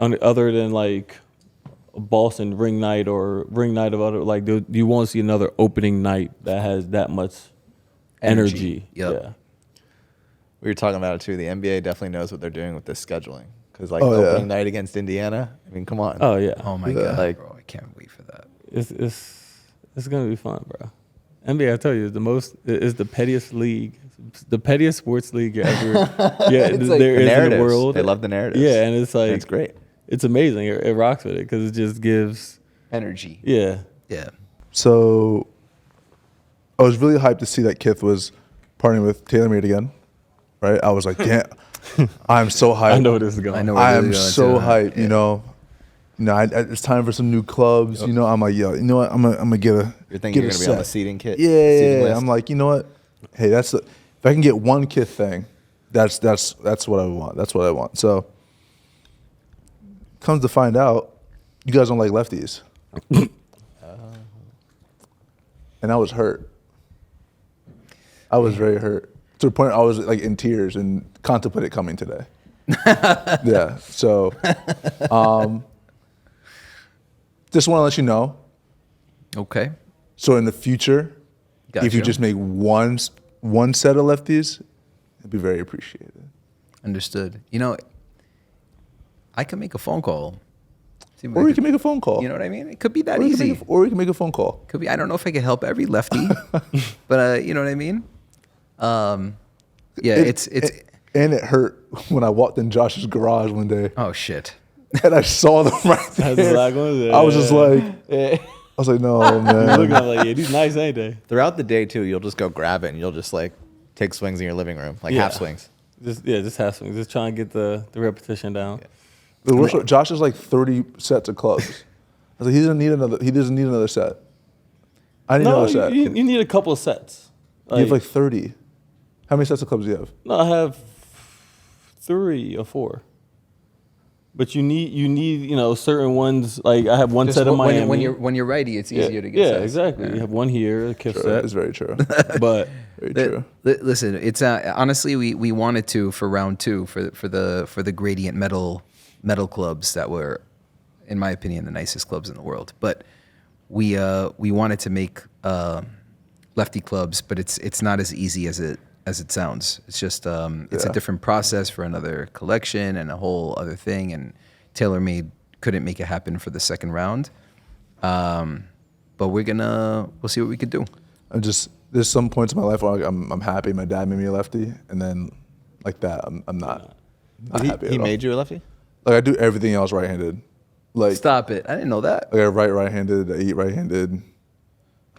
other than like a Boston ring night or ring night of other, like you won't see another opening night that has that much energy. Yep. Yeah. We were talking about it too. The NBA definitely knows what they're doing with this scheduling. Because like Oh, yeah. opening night against Indiana, I mean, come on. Oh yeah. Oh my Yeah. god, Like- bro! I can't wait for that. It's gonna be fun, bro. NBA, I tell you, is the pettiest league, the pettiest sports league ever. Yeah, there is in the world. They love the narratives. Yeah, and it's like it's great. It's amazing. It rocks with it because it just gives Energy. Yeah. Yeah. So I was really hyped to see that KITH was partnering with TaylorMade again, right? I was like, damn, I'm so hyped. I know where this is going. I know where I this am is going so too. hyped, you know. It's time for some new clubs. You know, I'm like, yo, you know what? I'm gonna get a. You're thinking get you're a gonna be on the set. seating kit. Yeah. list? I'm like, you know what? Hey, if I can get one KITH thing, that's what I want. That's what I want. So, comes to find out, you guys don't like lefties, and I was hurt. I was very hurt to the point I was like in tears and contemplated coming today. Yeah. So, just want to let you know. Okay. So in the future, if you Gotcha. just make one set of lefties, it'd be very appreciated. Understood. You know, I can make a phone call. See what Or I we could- can make a phone call. You know what I mean? It could be that or we can easy. make a phone call. Could be. I don't know if I can help every lefty, but you know what I mean. Yeah, it's. And it hurt when I walked in Josh's garage one day Oh shit. and I saw them right That's there. black ones. I was just like, Yeah. I was like, no, You're looking man. at it like, yeah, these nice, ain't they? Throughout the day too, you'll just go grab it and you'll just like take swings in your living room, like Yeah. half swings. Just have some. Just trying to get the repetition down. The worst part, Josh has like 30 sets of clubs. I was like, he doesn't need another set. I need No, another set. you need a couple of sets. You have like 30. How many sets of clubs do you have? No, I have 3 or 4. But you need certain ones. Like I have one Just set of Miami. when you're righty, it's yeah, easier to get. yeah, sets. exactly. Yeah. You have one here, a KITH Sure, set. it's very true. But Very true. Listen, it's honestly we wanted to for round 2 for the gradient metal clubs that were, in my opinion, the nicest clubs in the world. But we wanted to make lefty clubs, but it's not as easy as it sounds. It's just it's a different process for another collection and a whole other thing. And TaylorMade couldn't make it happen for the second round. But we'll see what we could do. There's some points in my life where I'm happy my dad made me a lefty, and then like that I'm not happy at He all. made you a lefty? Like I do everything else right-handed. Like Stop it! I didn't know that. Like I write right-handed, I eat right-handed.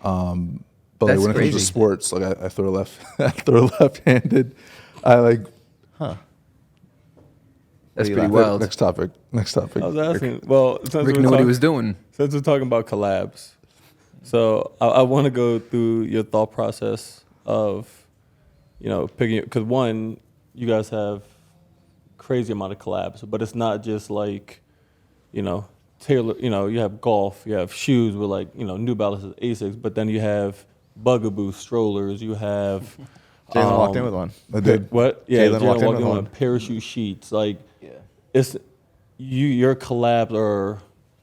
But like That's when it comes crazy. to sports, like I throw left-handed. I like. That's you pretty laughing? wild. Next topic. I was asking. Well, since Rick we're knew what he talk- was doing. Since we're talking about collabs, so I want to go through your thought process of, picking, because one, you guys have crazy amount of collabs, but it's not just like, Taylor, you have golf, you have shoes with like, New Balances, Asics, but then you have Bugaboo strollers, you have. Jalen walked in with one. I did. What? Yeah, Jalen walked in with one. parachute sheets. Like, it's your collabs are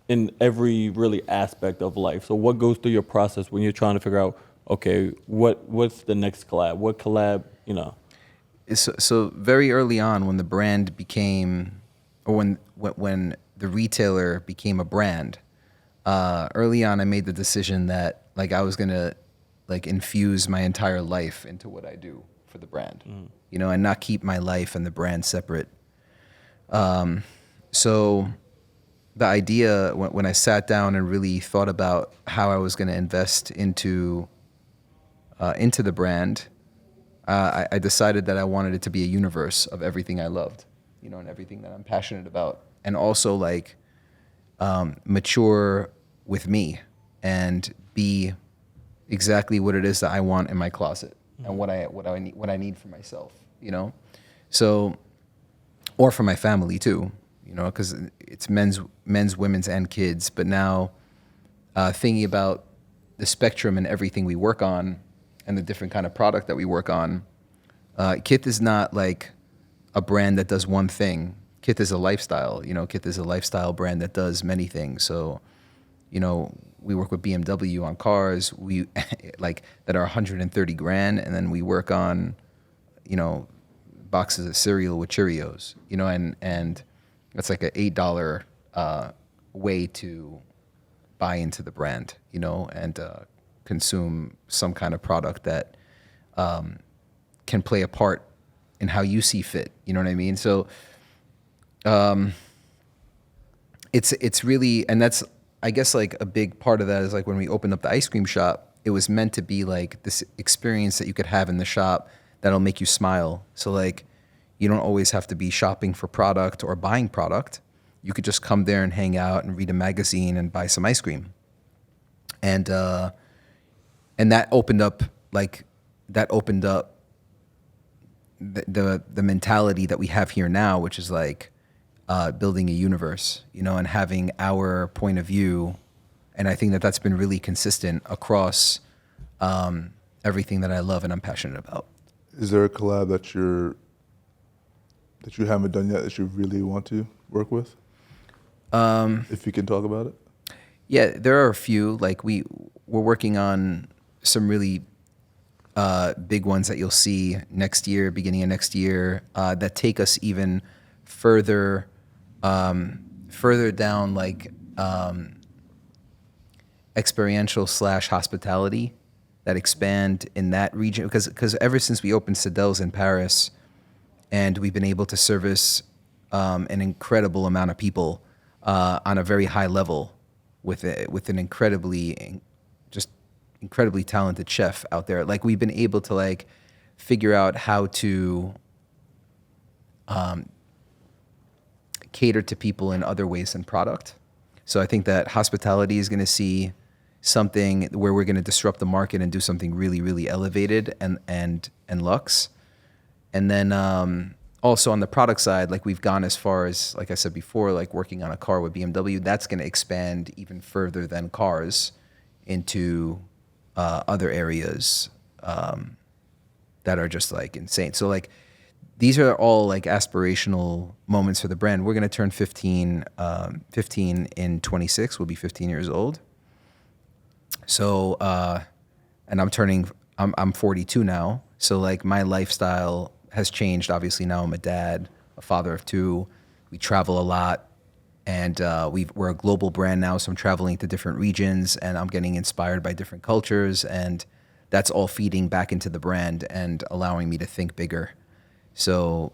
in every really aspect of life. So what goes through your process when you're trying to figure out, okay, what's the next collab? What collab, So very early on, when the brand became, or when the retailer became a brand, early on I made the decision that like I was gonna like infuse my entire life into what I do for the brand, and not keep my life and the brand separate. So the idea when I sat down and really thought about how I was going to invest into the brand, I decided that I wanted it to be a universe of everything I loved, and everything that I'm passionate about, and also like mature with me and be exactly what it is that I want in my closet and what I need for myself, so, or for my family too, because it's men's, women's, and kids. But now thinking about the spectrum and everything we work on and the different kind of product that we work on, KITH is not like a brand that does one thing. KITH is a lifestyle. KITH is a lifestyle brand that does many things. So, we work with BMW on cars, we like that are 130 grand, and then we work on, boxes of cereal with Cheerios, and it's like an $8 way to buy into the brand, and consume some kind of product that can play a part in how you see fit. You know what I mean? So it's really, and that's, I guess, like a big part of that is like when we opened up the ice cream shop, it was meant to be like this experience that you could have in the shop that'll make you smile. So like, you don't always have to be shopping for product or buying product. You could just come there and hang out and read a magazine and buy some ice cream. And that opened up the mentality that we have here now, which is like building a universe, you know, and having our point of view. And I think that that's been really consistent across everything that I love and I'm passionate about. Is there a collab that you haven't done yet that you really want to work with? If you can talk about it. Yeah, there are a few. Like we're working on some really big ones that you'll see next year, beginning of next year, that take us even further down, like experiential / hospitality, that expand in that region. Because ever since we opened Sadel's in Paris, and we've been able to service an incredible amount of people on a very high level with an incredibly talented chef out there. Like we've been able to like figure out how to cater to people in other ways than product. So I think that hospitality is going to see something where we're going to disrupt the market and do something really, really elevated and luxe. And then also on the product side, like we've gone as far as, like I said before, like working on a car with BMW. That's going to expand even further than cars into other areas that are just like insane. So like these are all like aspirational moments for the brand. We're going to turn 15 in 26. We'll be 15 years old. So, and I'm 42 now. So like my lifestyle has changed. Obviously now I'm a dad, a father of 2. We travel a lot, and we're a global brand now. So I'm traveling to different regions, and I'm getting inspired by different cultures, and that's all feeding back into the brand and allowing me to think bigger. So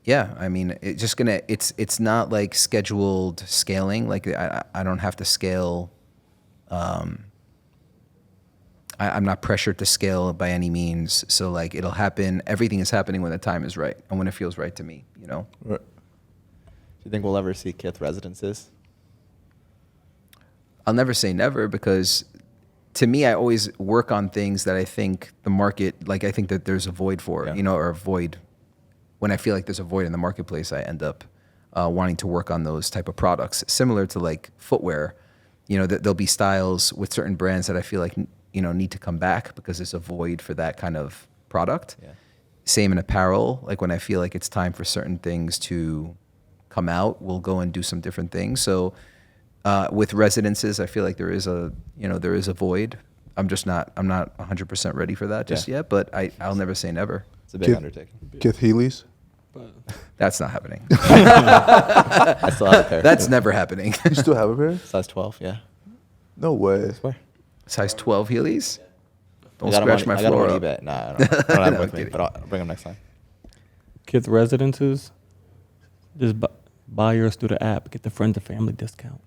yeah, I mean, it's not like scheduled scaling. Like I don't have to scale. I'm not pressured to scale by any means. So like it'll happen. Everything is happening when the time is right and when it feels right to me, you know? Right. Do you think we'll ever see KITH residences? I'll never say never, because to me, I always work on things that I think the market, like I think that there's a void for, you know, or a void. When I feel like there's a void in the marketplace, I end up wanting to work on those type of products. Similar to like footwear, you know, there'll be styles with certain brands that I feel like, you know, need to come back because there's a void for that kind of product. Yeah. Same in apparel. Like when I feel like it's time for certain things to come out, we'll go and do some different things. So with residences, I feel like there is a void. I'm not 100% ready for that just yet, but I'll never say never. It's a big undertaking. KITH Heely's? That's not happening. I still have a pair. That's never happening. You still have a pair? Size 12, yeah. No way. I swear. Size 12 Heelys? Don't I got 'em scratch on- my I got 'em floor on up. eBay. Nah, I don't have No, them I'm with me, kidding. but I'll bring them next time. KITH residences, just buy yours through the app. Get the friends and family discount.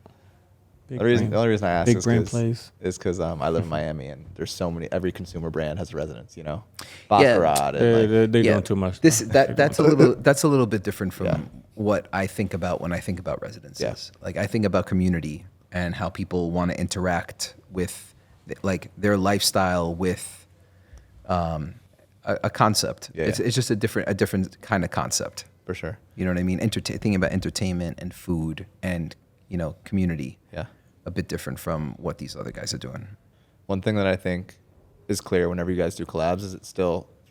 Big The only reason I asked big is brand plays. because I live in Miami, and there's so many. Every consumer brand has a residence, you know. Yeah. Baccarat. And like, They're doing too much. That's a little bit different from what I think about when I think about residences. Yeah. Like I think about community and how people want to interact with like their lifestyle with a concept. Yeah, It's just a different kind of concept. for sure. You know what I mean? Thinking about entertainment and food and, you know, community. Yeah. A bit different from what these other guys are doing. One thing that I think is clear whenever you guys do collabs is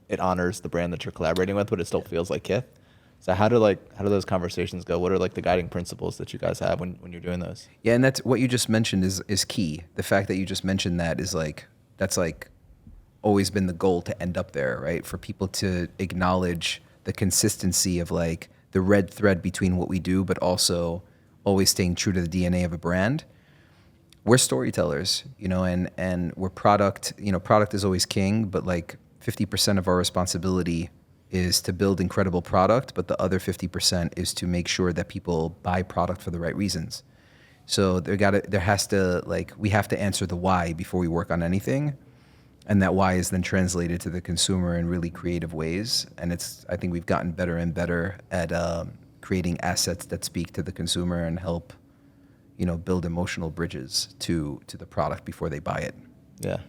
it honors the brand that you're collaborating with, but it still feels like KITH. So how do those conversations go? What are like the guiding principles that you guys have when you're doing those? Yeah, and that's what you just mentioned is key. The fact that you just mentioned that is that's always been the goal to end up there, right? For people to acknowledge the consistency of like the red thread between what we do, but also always staying true to the DNA of a brand. we're storytellers, you know, and we're product, you know, product is always king, but like 50% of our responsibility is to build incredible product, but the other 50% is to make sure that people buy product for the right reasons. So we have to answer the why before we work on anything. And that why is then translated to the consumer in really creative ways. And I think we've gotten better and better at creating assets that speak to the consumer and help, you know, build emotional bridges to the product before they buy it. Yeah.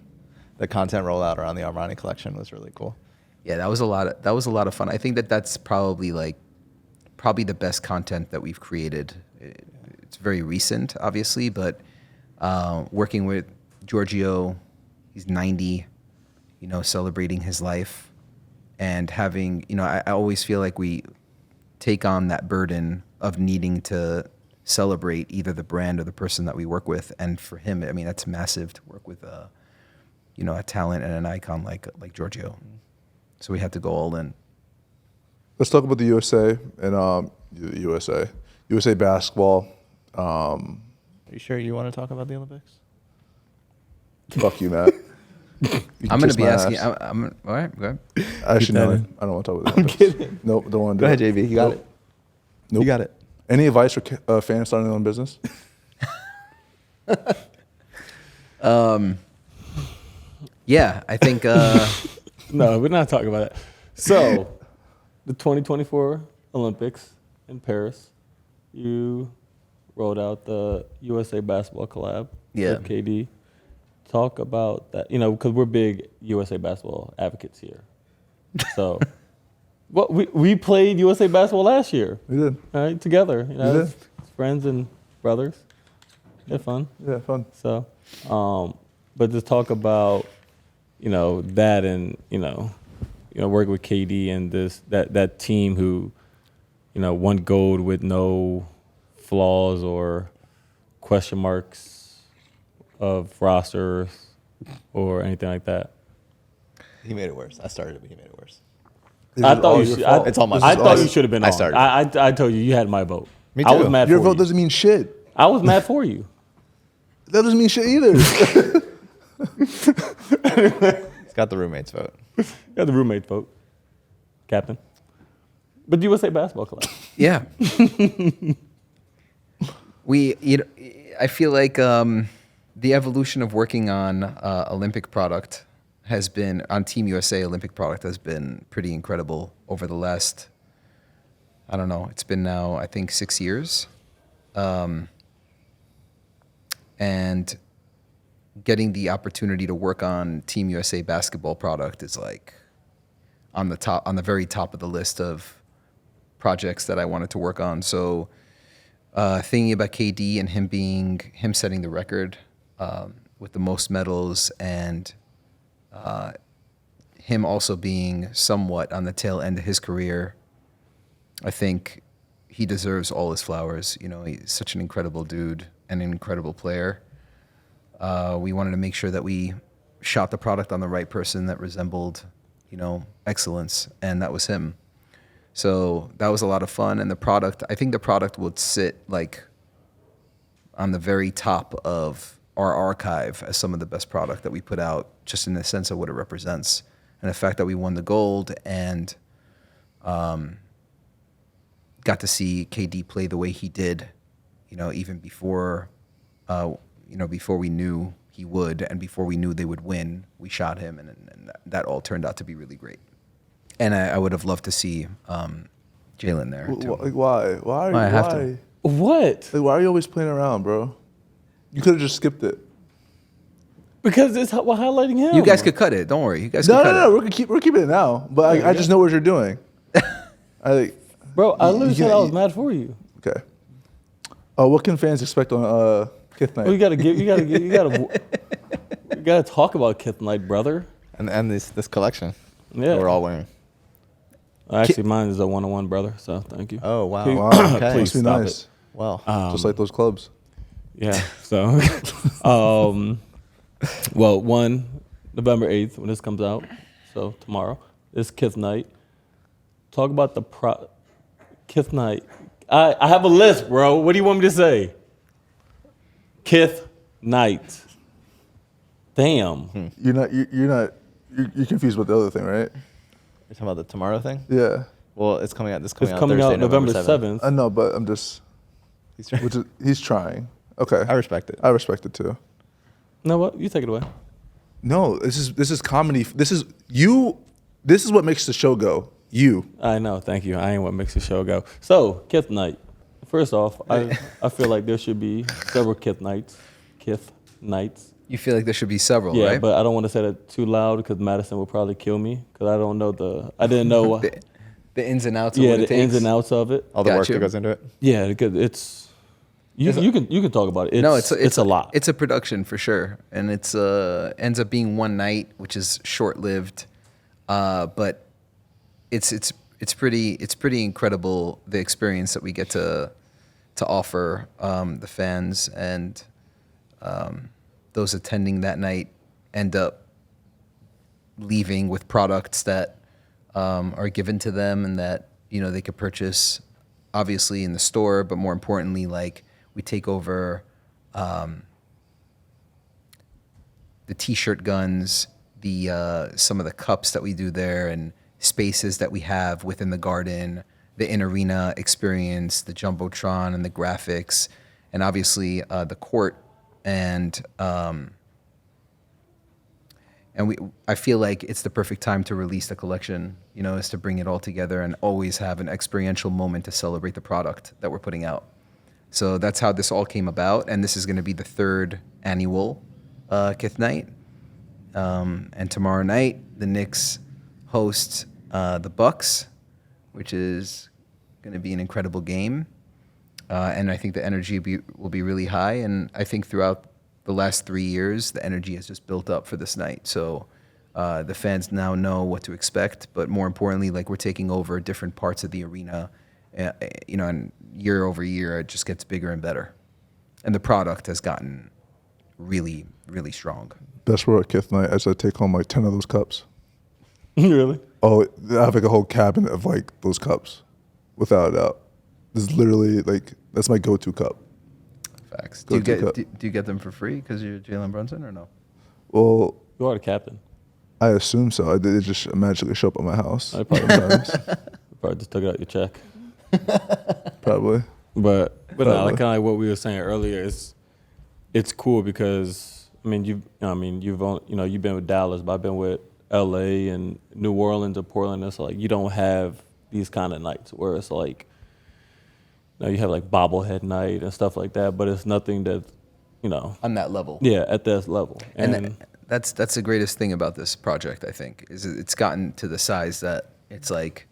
The content rollout around the Armani collection was really cool. Yeah, that was a lot of fun. I think that's probably the best content that we've created. It's very recent, obviously, but working with Giorgio, he's 90, you know, celebrating his life, and having, you know, I always feel like we take on that burden of needing to celebrate either the brand or the person that we work with. And for him, I mean, that's massive to work with, you know, a talent and an icon like Giorgio. So we had to go all in. Let's talk about the USA and USA basketball. Are you sure you want to talk about the Olympics? Fuck you, Matt. I'm going to be asking. All right, go ahead. Actually, no, I don't want to talk about the Olympics. I'm kidding. Nope, don't want to do it. Go ahead, JB. You got it. Nope. You got it. Any advice for fans starting their own business? Yeah, I think. No, we're not talking about that. So, the 2024 Olympics in Paris, you rolled out the USA Basketball Collab with KD. Talk about that, you know, because we're big USA Basketball advocates here. So, we played USA Basketball last year. We did. All right, together. You know, We did. as friends and brothers. Had fun. Yeah, fun. So, but to talk about, you know, that and, you know, working with KD and that team who, you know, won gold with no flaws or question marks of rosters or anything like that. He made it worse. I started it, but he made it worse. I thought It's all my I fault. thought you should have been I on. started. I told you had my vote. Me I was too. mad Your for vote you. doesn't mean shit. I was mad for you. That doesn't mean shit either. He's got the roommate's vote. Got the roommate vote, captain. But USA Basketball Club. Yeah. I feel like the evolution of working on Olympic product has been, on Team USA Olympic product has been pretty incredible over the last, I don't know, it's been now, I think, 6 years. And getting the opportunity to work on Team USA basketball product is like on the very top of the list of projects that I wanted to work on. So thinking about KD and him setting the record with the most medals, and him also being somewhat on the tail end of his career, I think he deserves all his flowers. You know, he's such an incredible dude and an incredible player. We wanted to make sure that we shot the product on the right person that resembled, you know, excellence, and that was him. So that was a lot of fun, and I think the product would sit like on the very top of our archive as some of the best product that we put out, just in the sense of what it represents, and the fact that we won the gold and got to see KD play the way he did, you know, even before, before we knew he would, and before we knew they would win, we shot him, and that all turned out to be really great. And I would have loved to see Jalen there too. Like, why? Why? I have to. What? Like, why are you always playing around, bro? You could have just skipped it. Because we're highlighting him. You guys could cut it. Don't worry. You guys No, could cut no, it. no. We're keeping it now. But I just know what you're doing. Bro, I literally said I was mad for you. Okay. What can fans expect on KITH Night? Oh, you gotta talk about KITH Night, brother. And this collection Yeah. that we're all wearing. Actually, mine is a 1-on-1, brother. So thank you. Oh, wow. Please, Wow. Okay. please Must be stop nice. it. Well, Just like those clubs. Yeah. So, well, November 8th when this comes out. So tomorrow is KITH Night. Talk about the KITH Night. I have a list, bro. What do you want me to say? KITH night. Damn. You're confused with the other thing, right? You're talking about the tomorrow thing? Yeah. Well, it's coming out. This It's coming out coming Thursday, out November 7th. I know, but I'm just. He's trying. He's trying. Okay. I respect it. I respect it too. You know what? You take it away. No, this is comedy. This is what makes the show go. You. I know. Thank you. I ain't what makes the show go. So, KITH night. First off, I feel like there should be several KITH nights. KITH nights. You feel like there should be several, Yeah, right? but I don't want to say that too loud because Madison will probably kill me because I don't know I didn't know. The ins and outs of Yeah, what the it takes. ins and outs of it. All the work Gotcha. that goes into it. Yeah, because it's you can talk about it. It's a lot. It's a production for sure, and it's ends up being one night, which is short lived, but it's pretty incredible the experience that we get to offer the fans, and those attending that night end up leaving with products that are given to them and that they could purchase obviously in the store, but more importantly, like we take over the t-shirt guns, the some of the cups that we do there, and spaces that we have within the garden, the in-arena experience, the Jumbotron and the graphics, and obviously the court. And I feel like it's the perfect time to release the collection, is to bring it all together and always have an experiential moment to celebrate the product that we're putting out. So that's how this all came about, and this is going to be the third annual KITH night. And tomorrow night, the Knicks host the Bucks, which is going to be an incredible game. And I think the energy will be really high. And I think throughout the last 3 years, the energy has just built up for this night. So the fans now know what to expect. But more importantly, like we're taking over different parts of the arena, and year over year, it just gets bigger and better. And the product has gotten really, really strong. Best part of KITH night is I take home like 10 of those cups. Really? Oh, I have like a whole cabinet of like those cups, without a doubt. This is literally like that's my go-to cup. Facts. Do you get them for free because you're Jalen Brunson or no? Well, You are the captain. I assume so. I did it just magically show up at my house. I probably, Sometimes. probably just took it out your check. Probably. But no, like kind of like what we were saying earlier, it's cool because you've been with Dallas, but I've been with LA and New Orleans or Portland. It's like you don't have these kind of nights where it's like you have like bobblehead night and stuff like that, but it's nothing that On that level. yeah, at that level. And that's the greatest thing about this project, I think, is it's gotten to the size that it's like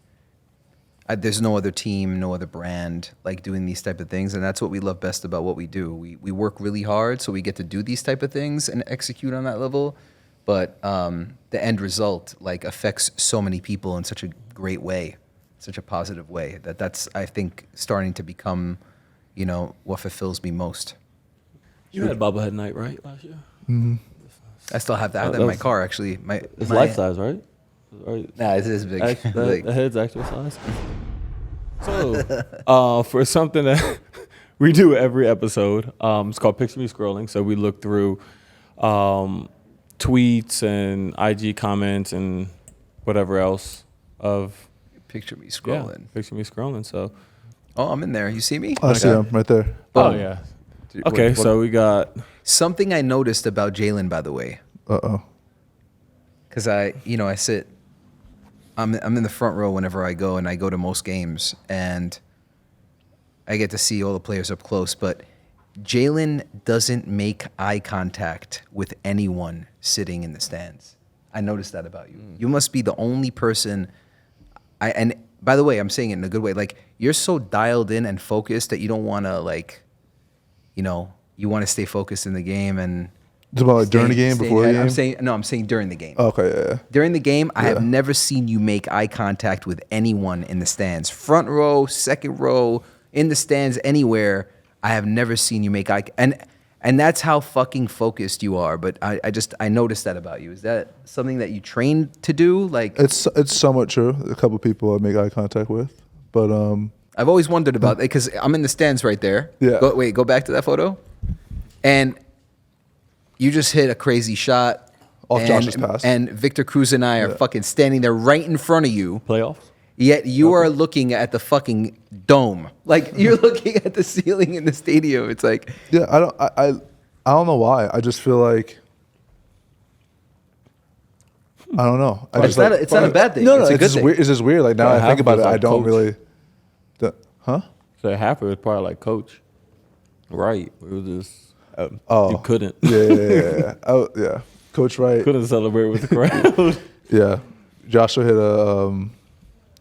there's no other team, no other brand like doing these type of things, and that's what we love best about what we do. We work really hard, so we get to do these type of things and execute on that level, but the end result like affects so many people in such a great way, such a positive way, that's I think starting to become, what fulfills me most. You had bobblehead night, right, last year? Mm-hmm. I still have that in my car, actually. It's life size, right? Right. Nah, it is big. The head's actual size. So, for something that we do every episode, it's called Picture Me Scrolling. So we look through tweets and IG comments and whatever else of Picture me scrolling. Yeah, Picture Me Scrolling. So, Oh, I'm in there. You see me? I see him right there. oh yeah. Okay, so we got Something I noticed about Jalen, by the way, Uh-oh. because I sit. I'm in the front row whenever I go, and I go to most games, and I get to see all the players up close. But Jalen doesn't make eye contact with anyone sitting in the stands. I noticed that about you. You must be the only person. And by the way, I'm saying it in a good way. Like, you're so dialed in and focused that you don't want to you want to stay focused in the game and. It's about like during the game, before the game? I'm saying during the game. Okay, yeah. During the game, I have Yeah. never seen you make eye contact with anyone in the stands. Front row, second row, in the stands, anywhere. I have never seen you make eye and that's how fucking focused you are. But I noticed that about you. Is that something that you trained to do? Like, It's somewhat true. A couple people I make eye contact with, but I've always wondered about it because I'm in the stands right there. Yeah. Go back to that photo. And you just hit a crazy shot. Off Josh's pass. And Victor Cruz and I are fucking standing there right in front of you. Playoffs? Yet you are looking at the fucking dome. Like, you're looking at the ceiling in the stadium. It's like... Yeah, I don't know why. I just feel like... I don't know. It's not a bad thing. No, it's a it's good just thing. weird. It's just weird. Like, now Probably I think half about of it, it's I like don't coach. really... Huh? So half of it was probably like coach. Right. It was just... Oh. You couldn't. Yeah. Oh, yeah. Coach Wright. Couldn't celebrate with the crowd. Yeah. Joshua hit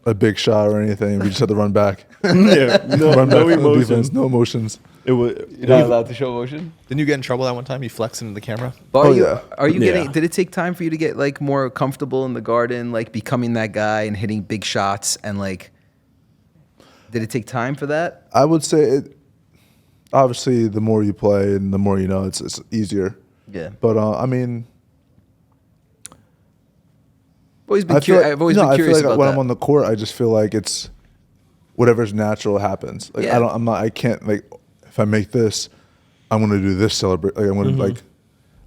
a big shot or anything. We just had to run back. Yeah. No, Run back no from the defense. emotions. No emotions. It was... You're not allowed to show emotion? Didn't you get in trouble that one time? You flexed into the camera? But Oh, are you, yeah. are you Yeah. getting... Did it take time for you to get, like, more comfortable in the Garden, like, becoming that guy and hitting big shots and, like... Did it take time for that? I would say it. Obviously, the more you play and the more you know, it's easier. Yeah. But I mean, I've always been, I feel like, I've always no, been I curious feel like about when that. I'm on the court, I just feel like it's whatever's natural happens. Like Yeah. I can't like if I make this, I'm gonna do this celebrate. Like I'm gonna like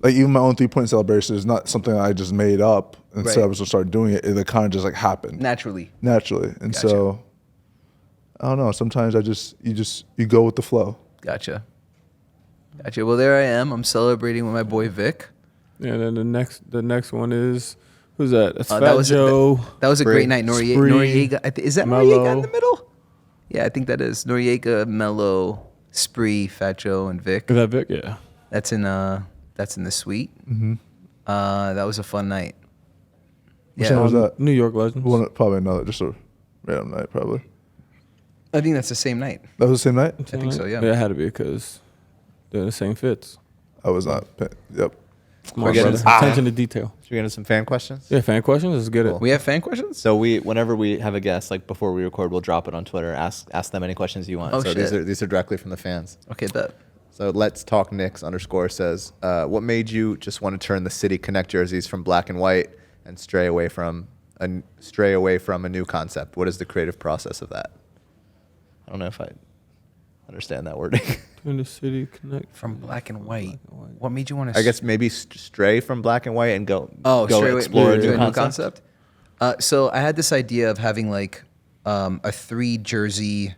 even my own 3-point celebration is not something I just made up and said Right. I was gonna start doing it. It kind of just like happened Naturally. and Gotcha. so I don't know. Sometimes you go with the flow. Gotcha. Well, there I am. I'm celebrating with my boy Vic. Yeah, and then the next one is... Who's that? That's Fat That was Joe. That was a great night. Spree, Noriega. Is that Melo. Noriega in the middle? Yeah, I think that is Noriega, Melo, Spree, Fat Joe, and Vic. Is that Vic? Yeah. That's in the suite. Mm-hmm. That was a fun night. Which one was that? New York Legends. Probably another, just a random night, probably. I think that's the same night. That was the same night? I think so. Yeah. Yeah, it had to be because they're the same fits. I was not. Yep. Come on, We're getting- brother. Attention to detail. Should we get into some fan questions? Yeah, fan questions. Let's get it. We have fan questions. So whenever we have a guest, like before we record, we'll drop it on Twitter. Ask them any questions you want. Oh, so shit. these are directly from the fans. Okay, bet. So Let's Talk Knicks _ says, what made you just want to turn the City Connect jerseys from black and white and stray away from a new concept? What is the creative process of that? I don't know if I understand that wording. In the City Connect. From black and white. What made you want to? I guess maybe stray from black and white and go straight away explore a to new concept. So I had this idea of having like a 3 jersey,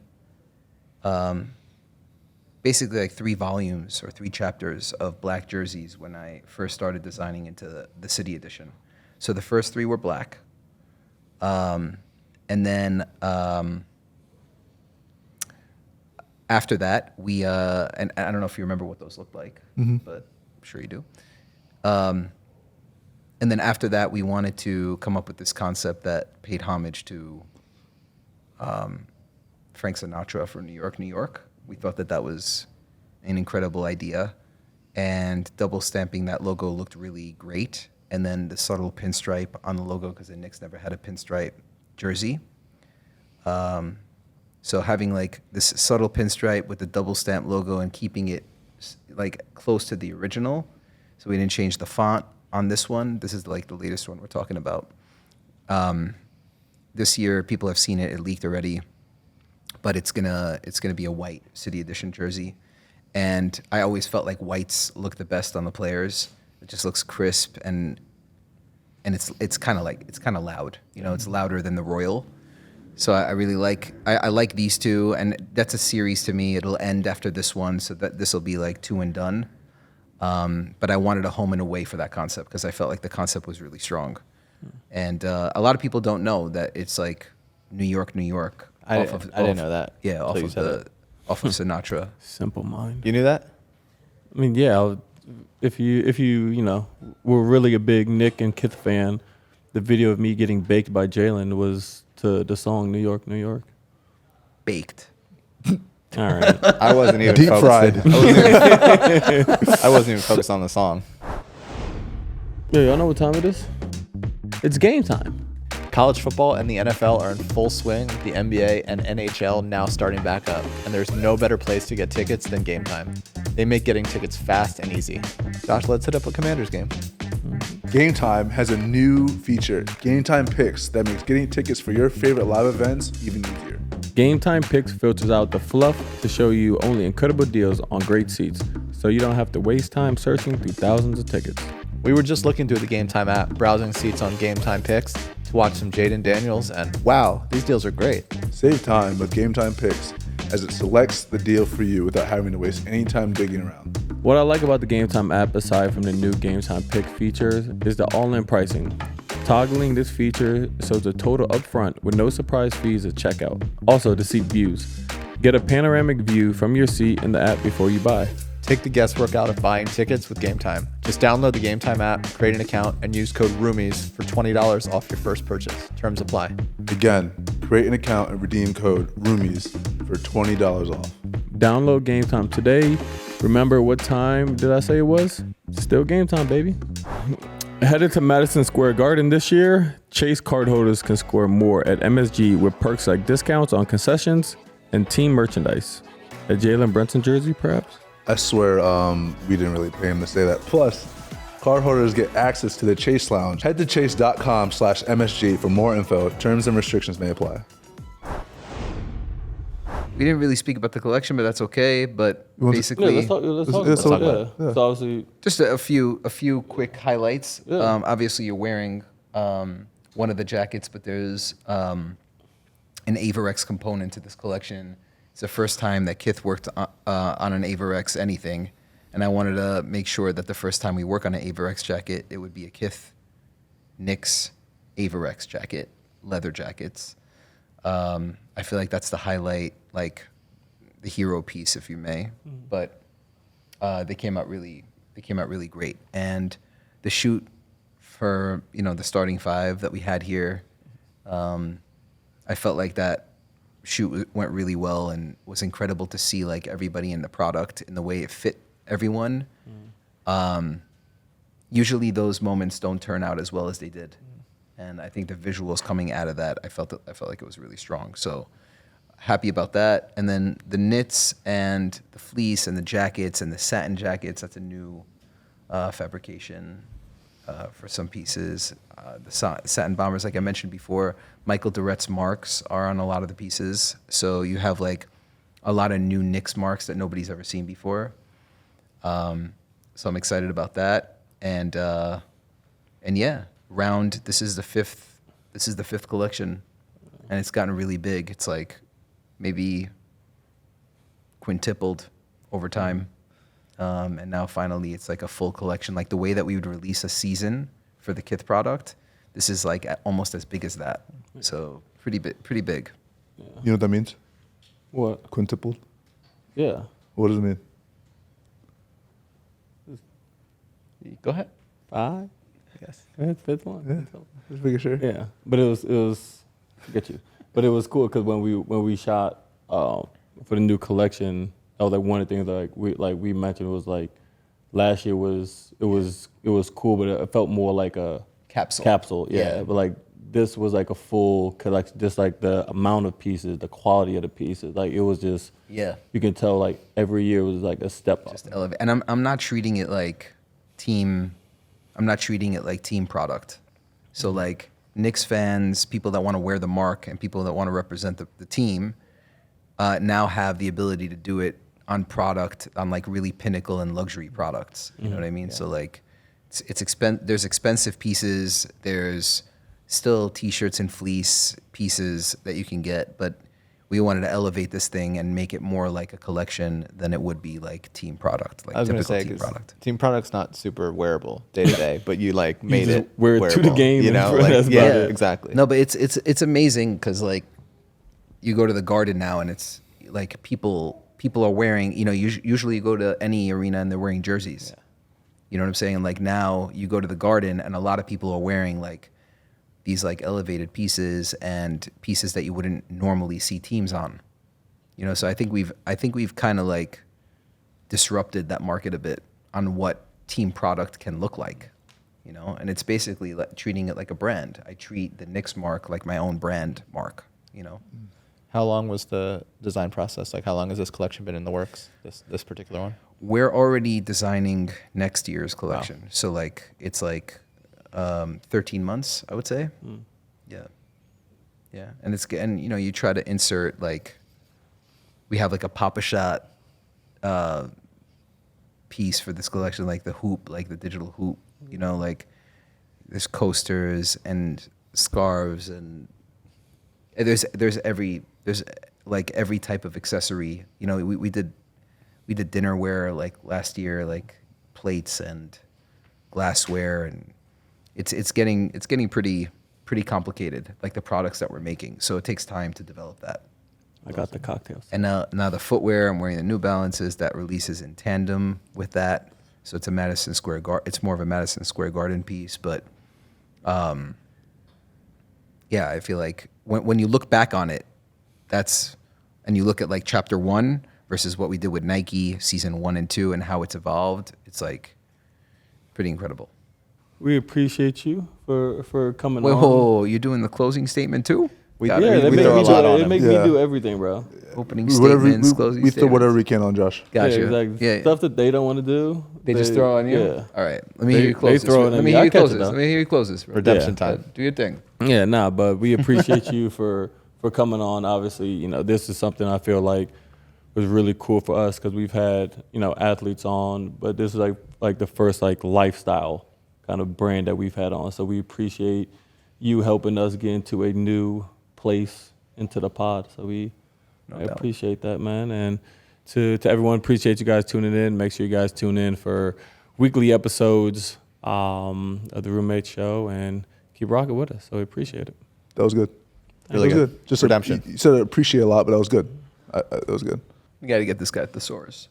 basically like 3 volumes or 3 chapters of black jerseys when I first started designing into the City Edition. So the first 3 were black, and then after that we and I don't know if you remember what those looked like, but I'm sure you do. And then after that, we wanted to come up with this concept that paid homage to Frank Sinatra for New York, New York. We thought that was an incredible idea, and double stamping that logo looked really great. And then the subtle pinstripe on the logo, because the Knicks never had a pinstripe jersey. So having like this subtle pinstripe with the double stamp logo and keeping it like close to the original. So we didn't change the font on this one. This is like the latest one we're talking about. This year, people have seen it. It leaked already, but it's gonna be a white City Edition jersey. And I always felt like whites look the best on the players. It just looks crisp and it's kind of loud. You know, it's louder than the Royal. So I really like I like these 2, and that's a series to me. It'll end after this one, so that this will be like 2 and done. But I wanted a home and away for that concept because I felt like the concept was really strong. And a lot of people don't know that it's like New York, New York. I didn't know that. Yeah, off of Sinatra. Simple mind. You knew that? I mean, yeah. If you were really a big Nick and Kith fan, the video of me getting baked by Jalen was to the song New York, New York. Baked. All right. I wasn't even Deep focused. fried. I wasn't even focused on the song. Yeah, y'all know what time it is? It's game time. College football and the NFL are in full swing. The NBA and NHL now starting back up, and there's no better place to get tickets than Gametime. They make getting tickets fast and easy. Josh, let's hit up a Commanders game. Gametime has a new feature, Gametime Pics, that makes getting tickets for your favorite live events even easier. Gametime Picks filters out the fluff to show you only incredible deals on great seats, so you don't have to waste time searching through thousands of tickets. We were just looking through the Gametime app, browsing seats on Gametime Picks to watch some Jaden Daniels, and wow, these deals are great. Save time with Gametime Picks as it selects the deal for you without having to waste any time digging around. What I like about the Gametime app, aside from the new Gametime Pick features, is the all-in pricing. Toggling this feature shows the total upfront with no surprise fees at checkout. Also, the seat views. Get a panoramic view from your seat in the app before you buy. Take the guesswork out of buying tickets with Gametime. Just download the Gametime app, create an account, and use code ROOMIES for $20 off your first purchase. Terms apply. Again, create an account and redeem code ROOMIES for $20 off. Download Gametime today. Remember, what time did I say it was? Still Gametime, baby. Headed to Madison Square Garden this year, Chase cardholders can score more at MSG with perks like discounts on concessions and team merchandise. A Jalen Brunson jersey, perhaps? I swear, we didn't really pay him to say that. Plus, cardholders get access to the Chase Lounge. Head to chase.com/MSG for more info. Terms and restrictions may apply. We didn't really speak about the collection, but that's okay. But basically, let's talk about let's talk it. about it. Yeah. So obviously, just a few quick highlights. Yeah. Obviously, you're wearing one of the jackets, but there's an Averex component to this collection. It's the first time that KITH worked on an Averex anything, and I wanted to make sure that the first time we work on an Averex jacket, it would be a KITH Knicks Averex jacket, leather jackets. I feel like that's the highlight, like the hero piece, if you may. But they came out really great, and the shoot for the starting five that we had here, I felt like that shoot went really well and was incredible to see like everybody in the product and the way it fit everyone. Usually those moments don't turn out as well as they did. And I think the visuals coming out of that, I felt like it was really strong. So happy about that. And then the knits and the fleece and the jackets and the satin jackets, that's a new fabrication for some pieces. The satin bombers, like I mentioned before, Michael Durrett's marks are on a lot of the pieces. So you have like a lot of new Knicks marks that nobody's ever seen before. So I'm excited about that. And yeah, this is the fifth collection, and it's gotten really big. It's like maybe quintupled over time. And now finally it's like a full collection. Like the way that we would release a season for the KITH product, this is like almost as big as that. So pretty big. Yeah. You know what that means? What? Quintuple? Yeah. What does it mean? Go ahead. 5? Yes. Fifth one. Yeah. Just making sure. Yeah, but it was get you. But it was cool because when we shot for the new collection, that was like one of the things we mentioned was like last year was cool, but it felt more like a capsule. Yeah. But like this was like a full collection, just like the amount of pieces, the quality of the pieces. Like it was just you can tell like every year was like a step up. Just elevate. And I'm not treating it like team. I'm not treating it like team product. So like Knicks fans, people that want to wear the mark, and people that want to represent the team now have the ability to do it on product, on like really pinnacle and luxury products. You know what I mean? Yeah. So like there's expensive pieces, there's still t-shirts and fleece pieces that you can get, but we wanted to elevate this thing and make it more like a collection than it would be like team product, like typical team product. Team product's not super wearable day to day, but you like made it wear it wearable, to the game. You know, like, yeah, exactly. No, but it's amazing because like you go to the Garden now and it's like people are wearing. Usually you go to any arena and they're wearing jerseys. Yeah. You know what I'm saying? And like now you go to the Garden and a lot of people are wearing like these like elevated pieces and pieces that you wouldn't normally see teams on. So I think we've kind of like disrupted that market a bit on what team product can look like. And it's basically like treating it like a brand. I treat the Knicks mark like my own brand mark. How long was the design process? Like how long has this collection been in the works? This particular one? We're already designing next year's collection. Wow. So like it's like 13 months, I would say. Yeah. And you try to insert like, we have like a Papa Shot piece for this collection, like the hoop, like the digital hoop. You know, like there's coasters and scarves and there's like every type of accessory. You know, we did dinnerware like last year, like plates and glassware, and it's getting pretty complicated, like the products that we're making. So it takes time to develop that. I got the cocktails. And now the footwear, I'm wearing the New Balances that releases in tandem with that. So it's it's more of a Madison Square Garden piece, but yeah, I feel like when you look back on it, and you look at like chapter 1 versus what we did with Nike season 1 and 2 and how it's evolved, it's like pretty incredible. We appreciate you for coming Wait, on. whoa, you're doing the closing statement too? They make me do everything, bro. Opening statements, closing we statements. throw whatever we can on Josh. Gotcha. Yeah, exactly. Yeah. Stuff that they don't want to do. They just throw on you? Yeah. All right. Let me hear you close this. throw it Let at me me. hear I you catch close it, this. though. Let me hear you close this. Bro. Redemption time. Do your thing. Yeah, but we appreciate you for coming on. Obviously, you know, this is something I feel like was really cool for us because we've had, you know, athletes on, but this is like the first like lifestyle kind of brand that we've had on. So we appreciate you helping us get into a new place into the pod. So I appreciate that, man. And to everyone, appreciate you guys tuning in. Make sure you guys tune in for weekly episodes of the Roommate Show and keep rocking with us. So we appreciate it. That was good. Really that was good. Just Redemption. You said I appreciate a lot, but that was good. That was good. We got to get this guy at the source.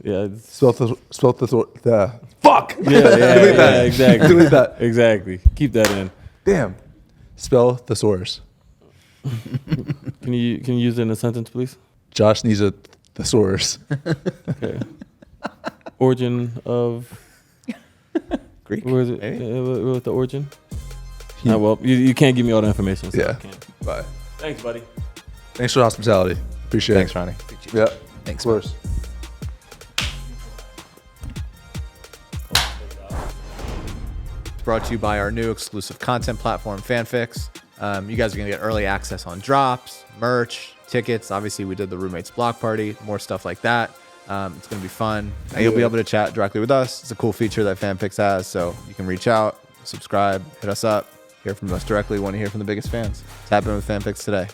Yeah. Spelt the fuck. Yeah, exactly. Delete that. Exactly. Keep that in. Damn. Spell thesaurus. Can you use it in a sentence, please? Josh needs a thesaurus. Okay. Origin of Greek. where is it? Maybe? What's the origin? Well, you can't give me all the information. So Yeah. I can't. Bye. Thanks, buddy. Thanks for the hospitality. Appreciate Thanks, it. Ronnie. Yeah. Thanks, Of course. Brought to you by our new exclusive content platform, Fanfix. You guys are going to get early access on drops, merch, tickets. Obviously, we did the roommates block party, more stuff like that. It's going to be fun. And you'll be able to chat directly with us. It's a cool feature that Fanfix has, so you can reach out, subscribe, hit us up, hear from us directly. Want to hear from the biggest fans. Tap in with Fanfix today.